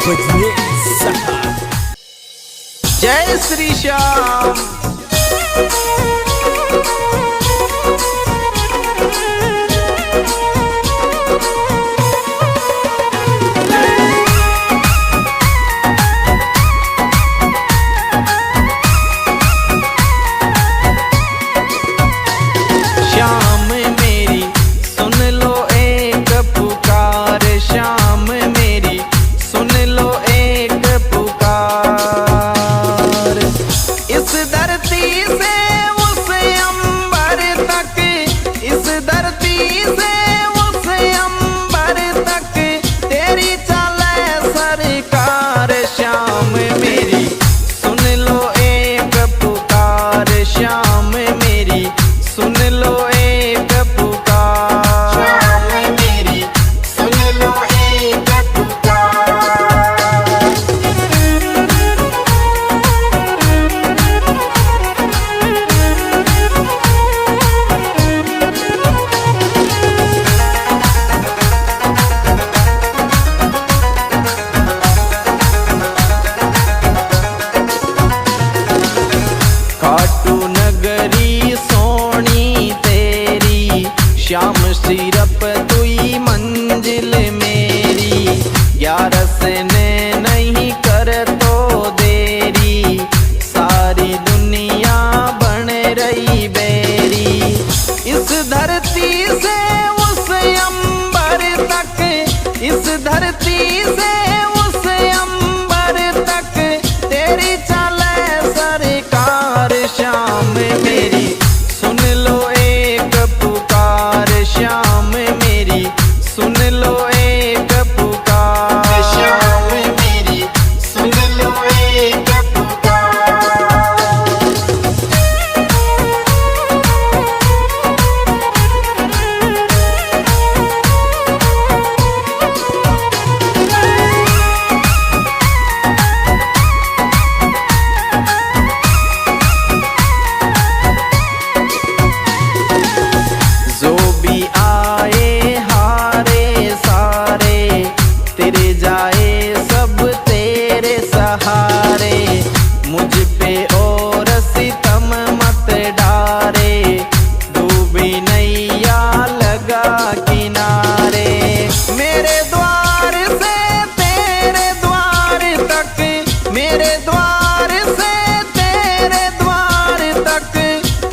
बजने जय श्री श्याम। श्याम मेरी सुन लो एक पुकार, श्याम मेरी सुन लो एक पुकार। इस धरती से उस अंबर तक, इस धरती से उस अंबर तक तेरी चले सरकार। श्याम मेरी सुन लो एक पुकार, श्याम मेरी सुन लो एक पुकार। श्याम मेरी सुन लो एक पुकार। खाटू नगरी सोनी तेरी, श्याम सिरप तुई मंजिल मेरी। 11 ने नहीं कर तो देरी, सारी दुनिया बन रही बेरी। इस धरती से उस अंबर तक, इस धरती से उस अंबर तक तेरी चले सरकार। श्याम मेरी सुन लो एक पुकार, श्याम मेरी सुन लो एक पुकार। श्याम मेरी सुन लो एक पुकार। जो भी आए हारे सारे, तेरे जाए सब तेरे सहारे। मुझ पे और सितम मत डारे, डूबी नैया लगा किनारे। मेरे द्वार से तेरे द्वार तक, मेरे द्वार से तेरे द्वार तक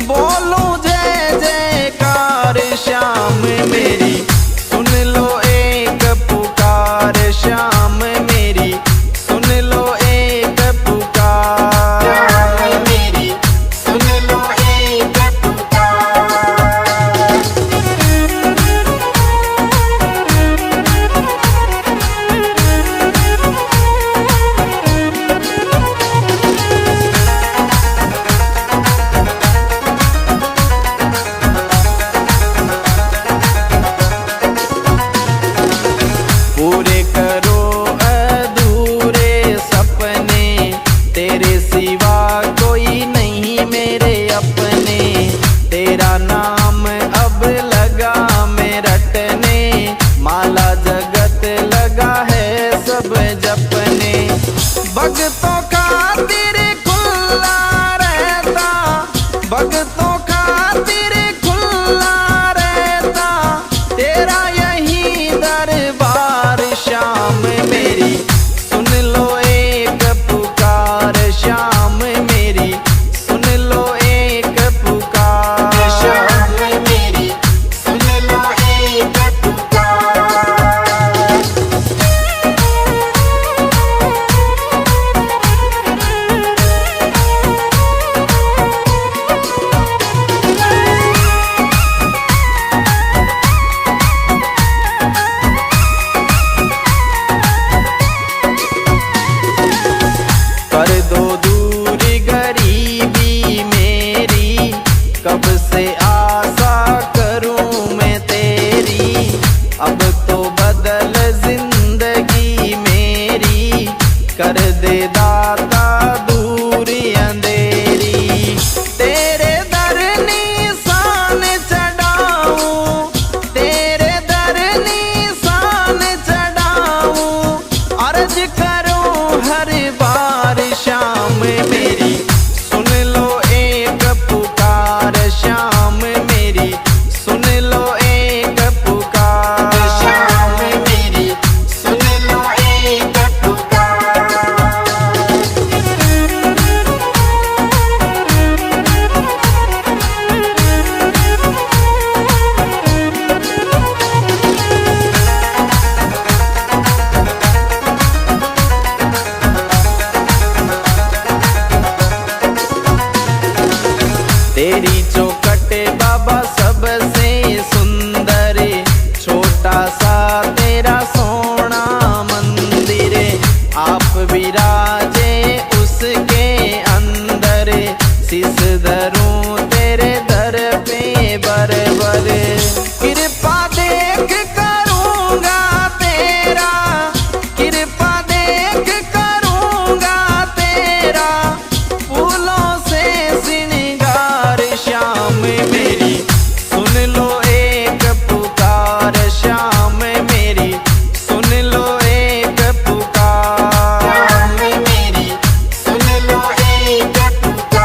बोलूं जय जयकार। श्याम मेरी सुन लो एक पुकार, श्याम मेरी सुन लो एक पुकार। श्याम मेरी सुन लो एक पुकार। पूरे करो अधूरे सपने, तेरे सिवा कोई नहीं मेरे अपने। तेरा नाम अब लगा मैं रटने, माला जगत लगा है सब जपने। भक्तों खातिर खुला रहता, भक्तों खातिर खुला रहता तेरा यही दरबार। श्याम मेरी सुन लो एक पुकार, श्याम मेरी सुन लो एक पुकार। श्याम मेरी सुन लो एक पुकार। कर दो दूर गरीबी मेरी, कब से आशा करूं मैं तेरी। अब तो बदल जिंदगी मेरी, कर दे दाता दूर अंधेरी। तेरे दर निशान चढ़ाऊं, तेरे दर निशान चढ़ाऊं, अर्ज कर विराजे उसके अंदर, शीस धरूं तेरे दर पे बर बर। कृपा देख करूंगा तेरा, कृपा देख करूंगा तेरा, फूलों से श्रृंगार श्याम मेरी सुन लो एक पुकार, श्याम मेरी सुन लो एक पुकार। श्याम मेरी सुन लो एक पुकार।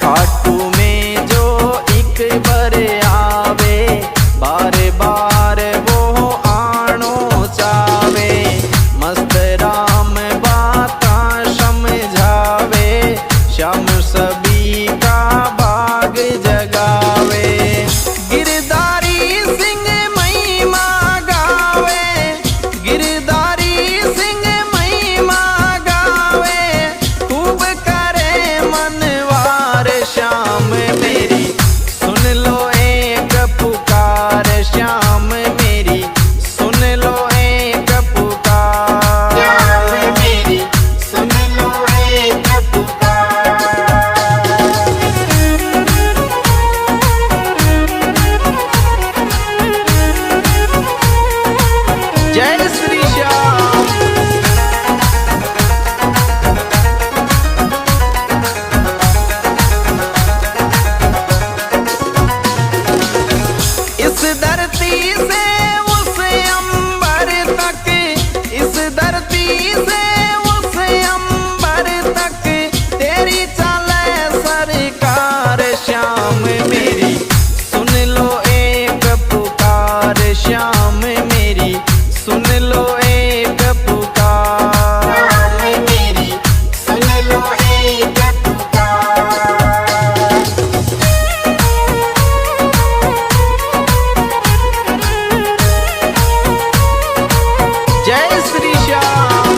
खाटू में जो एक बार आवे, बार बार वो आनो चावे, मस्त राम बाता समझावे, श्याम सभी का भाग जगावे। गिरधारी सिंह महिमा गावे, गिरधारी सिंह महिमा गावे, खूब करे मनवार श्याम मेरी सुन लो एक पुकार, श्याम मेरी सुन लो एक पुकार। श्याम मेरी सुन लो एक पुकार। जय श्री श्याम। इस धरती से उस अंबर तक, इस धरती से उस अंबर तक, तेरी चले सरकार श्याम मेरी सुन लो एक पुकार, श्याम मेरी सुन लो एक पुकार। श्याम मेरी सुन लो एक पुकार। जय Shri Shyam.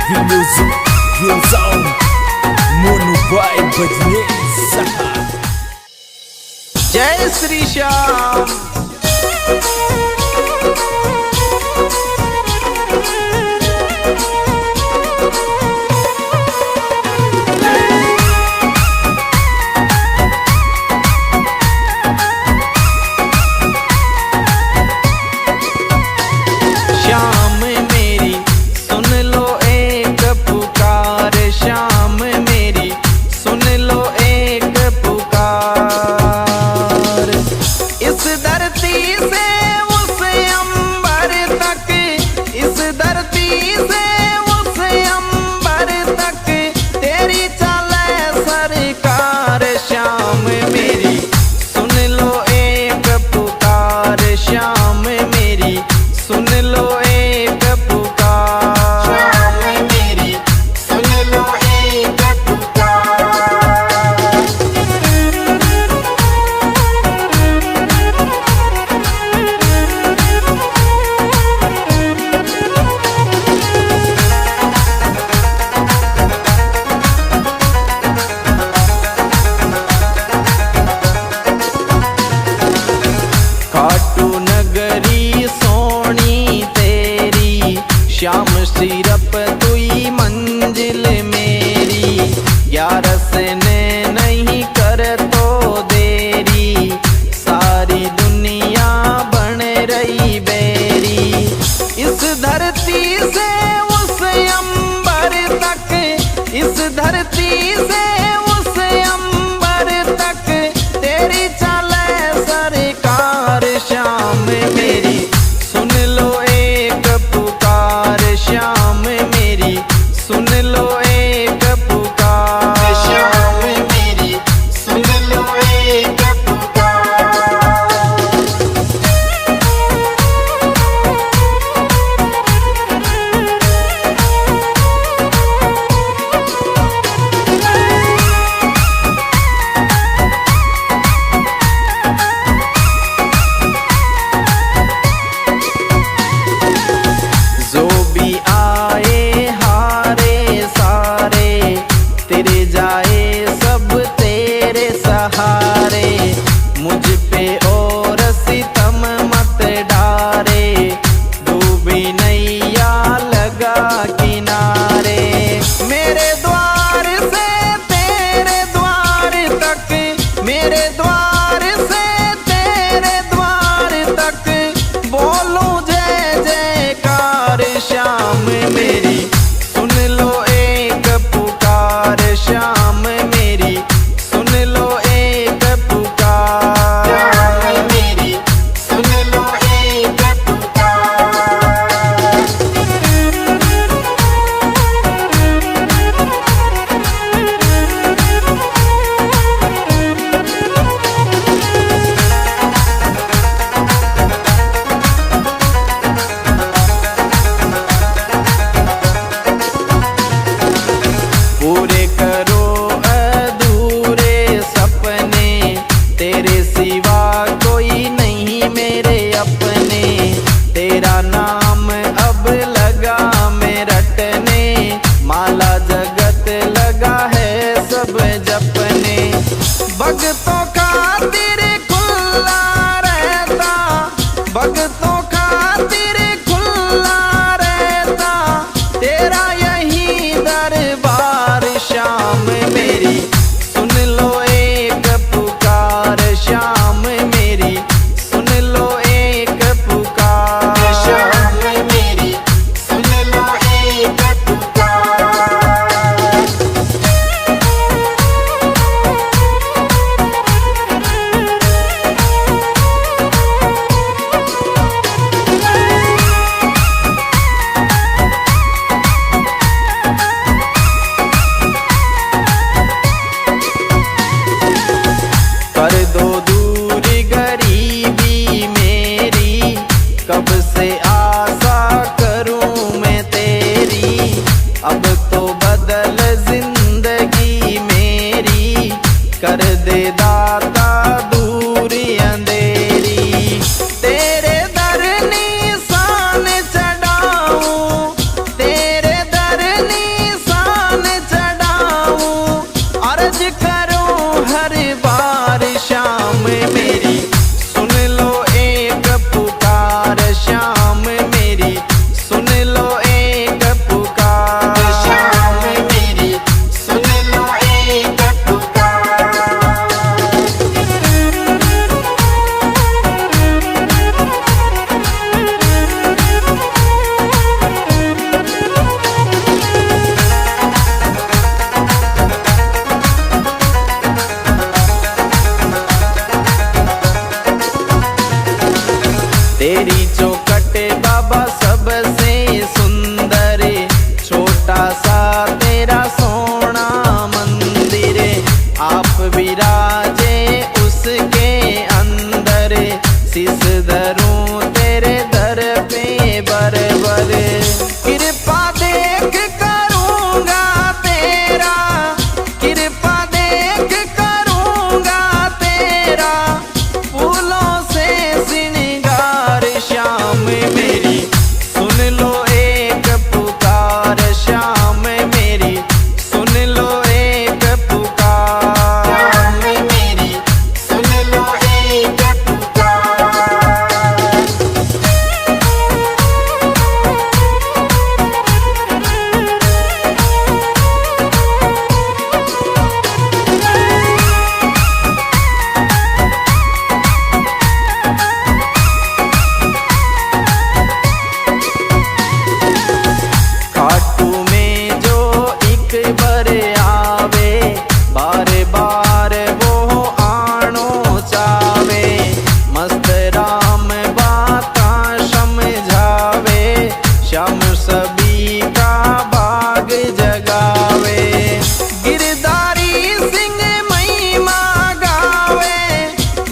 The music goes on. Mono Vibe Bajne. जय श्री श्याम। श्याम मेरी सुन लो एक पुकार, श्याम मेरी सुन लो एक पुकार। इस धरती से उस अंबर तक, इस धरती से उस अंबर तक, तेरी चले सरकार श्याम मेरी सुन लो एक पुकार, श्याम मेरी सुन लो एक पुकार। श्याम मेरी सुन लो एक पुकार। खाटू नगरी सोनी तेरी, श्याम सिरप तुई मंजिल मेरी, ग्यारस ने नहीं कर तो देरी, सारी दुनिया बन रही बेरी। इस धरती से उस अंबर तक, इस धरती से उस अंबर तक, तेरी चले सरकार श्याम मेरी सुन लो एक पुकार, श्याम मेरी सुन लो एक पुकार। श्याम मेरी सुन लो एक पुकार। माला जगत लगा है सब जपने। भक्तों खातिर खुला रहता, भक्तों खातिर खुला रहता तेरा यही दरबार। श्याम मेरी सुन लो एक पुकार, श्याम मेरी सुन लो एक पुकार। श्याम मेरी सुन लो एक पुकार। कर दो दूर गरीबी मेरी, कब से आशा करूं मैं तेरी। अब तो बदल जिंदगी मेरी, कर दे दाता दूर अंधेरी। तेरे दर निशान चढ़ाऊं, तेरे दर निशान चढ़ाऊं, अर्ज करूं हर बार। श्याम मेरी सुन लो एक पुकार, श्याम मेरी सुन लो एक पुकार। श्याम मेरी सुन लो एक पुकार। तेरी चौखट बाबा सबसे सुंदर, छोटा सा तेरा सोना मंदिर। आप विराजे उसके अंदर, शीस धरूं तेरे दर पे बरबर। कृपा देख करूंगा तेरा, कृपा देख करूंगा तेरा, फूलों से श्रृंगार। श्याम मेरी सुन लो एक पुकार, श्याम मेरी सुन लो एक पुकार। श्याम मेरी सुन लो एक पुकार। खाटू में जो एक बार आवे, बार बार वो आनो चावे। मस्त राम बाता समझावे, श्याम सभी का भाग जगावे। गिरधारी सिंह महिमा गावे,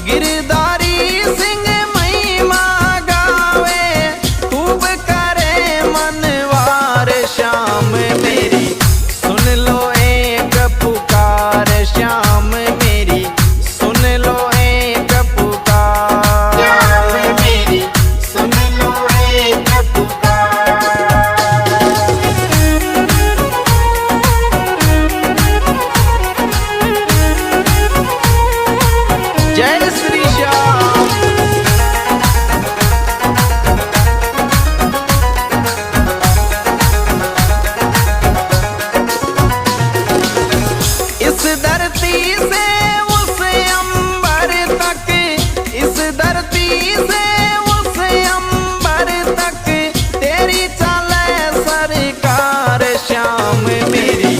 गिरधारी सिंह महिमा गावे, खूब करे मनवार। श्याम मेरी सुन लो एक पुकार, श्याम मेरी सुन लो एक पुकार। श्याम मेरी सुन लो एक पुकार। जय श्री श्याम। इस धरती से उस अंबर तक, इस धरती से उस अंबर तक तेरी चले सरकार। श्याम मेरी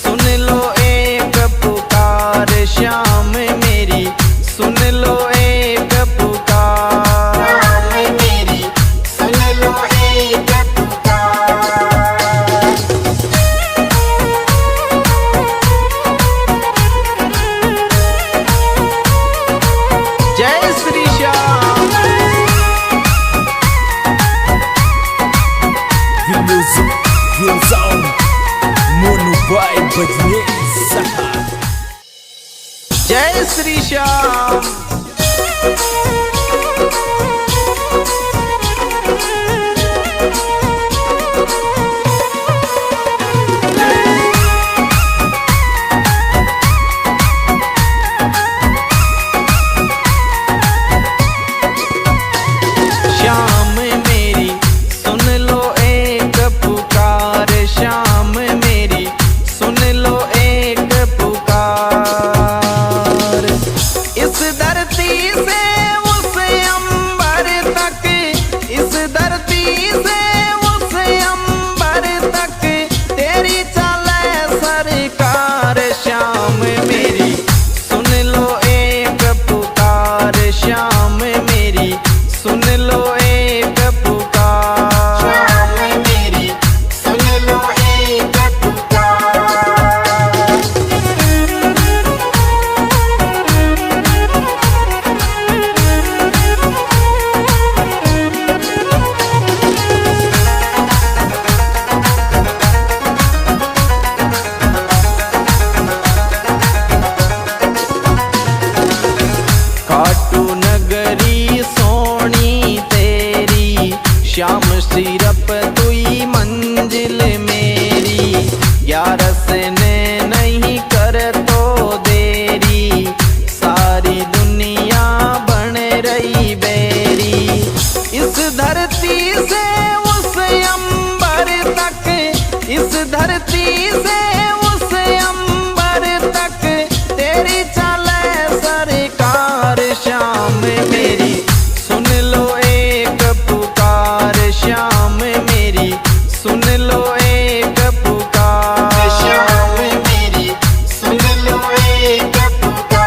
सुन लो एक पुकार, श्याम मेरी सुन लो एक पुकार। श्याम मेरी सुन लो एक पुकार। जय Shri Shyam. The music goes on. Mono vibe बजने जय श्री श्याम। बरसने नहीं कर तो देरी, सारी दुनिया बन रही बेरी। इस धरती से उस अंबर तक, इस धरती से उस अंबर तक तेरी चले सरकार। शाम मेरी सुन लो एक पुकार, शाम मेरी सुन लो एक पुकार। शाम मेरी सुन लो एक पुकार।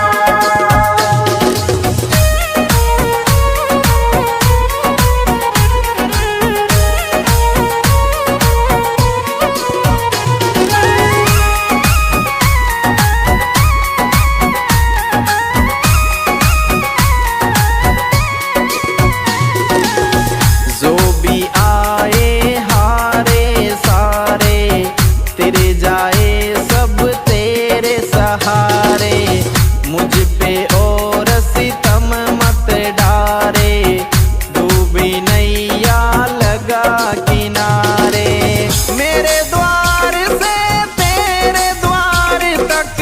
जो भी आए हारे सारे, तेरे जाए सब तेरे सहारे। मुझ पे और सितम मत डारे, डूबी नैया लगा किनारे। मेरे द्वार से तेरे द्वार तक,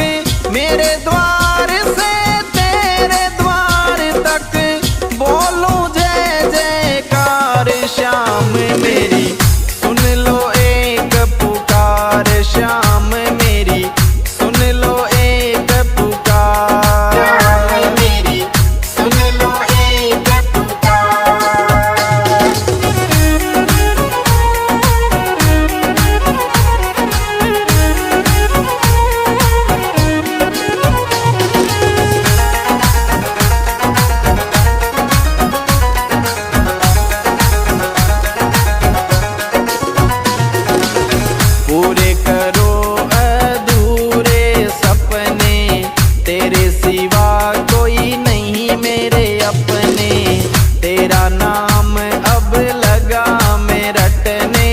मेरे द्वार से तेरे द्वार तक बोलूं जय जयकार। शाम मेरी सुन लो एक पुकार, शाम मेरी सुन लो एक पुकार। शाम मेरी सुन लो एक पुकार। पूरे करो अधूरे सपने, तेरे सिवा कोई नहीं मेरे अपने। तेरा नाम अब लगा मैं रटने,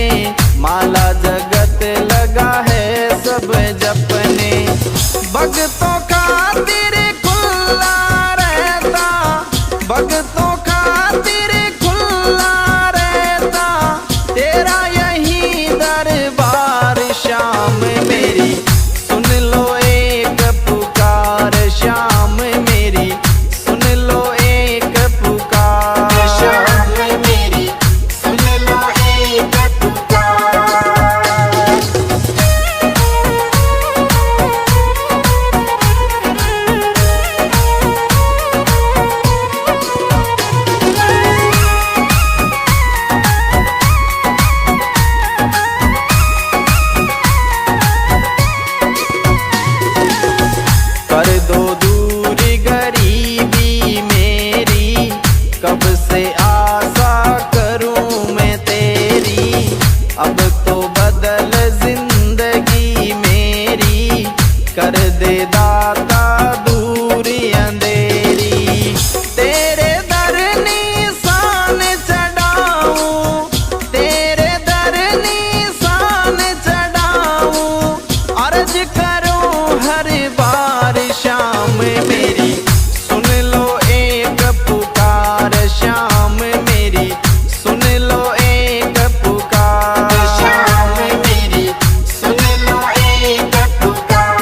माला जगत लगा है सब जपने। भक्तों खातिर खुला रहता, भक्तों खातिर खुला रहता तेरा यही दरबार। शाम मेरी सुन लो एक पुकार, शाम मेरी सुन लो एक पुकार। शाम मेरी सुन लो एक पुकार। कर दो दूर गरीबी मेरी, कब से आशा करूं मैं तेरी। अब तो बदल जिंदगी मेरी, कर दे दाता दूर अंधेरी। तेरे दर निशान चढ़ाऊं, तेरे दर निशान चढ़ाऊं, अर्ज करूं हर बार। शाम मेरी सुन लो एक पुकार, शाम मेरी सुन लो एक पुकार। शाम मेरी सुन लो एक पुकार।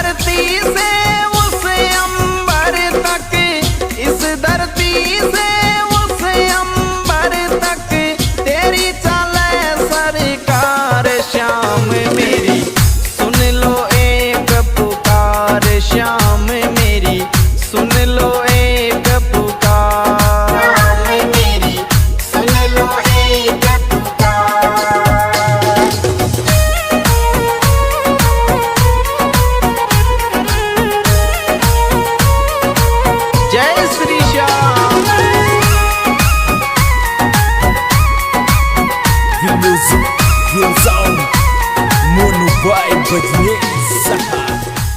धरती से उस अंबर तक, इस धरती से उस अंबर तक तेरी चले सरकार। श्याम मेरी सुन लो एक पुकार, श्याम मेरी सुन लो एक पुकार। श्याम मेरी सुन लो एक पुकार। जय Shri Shyam. The music, the sound, Mono Vibe Badney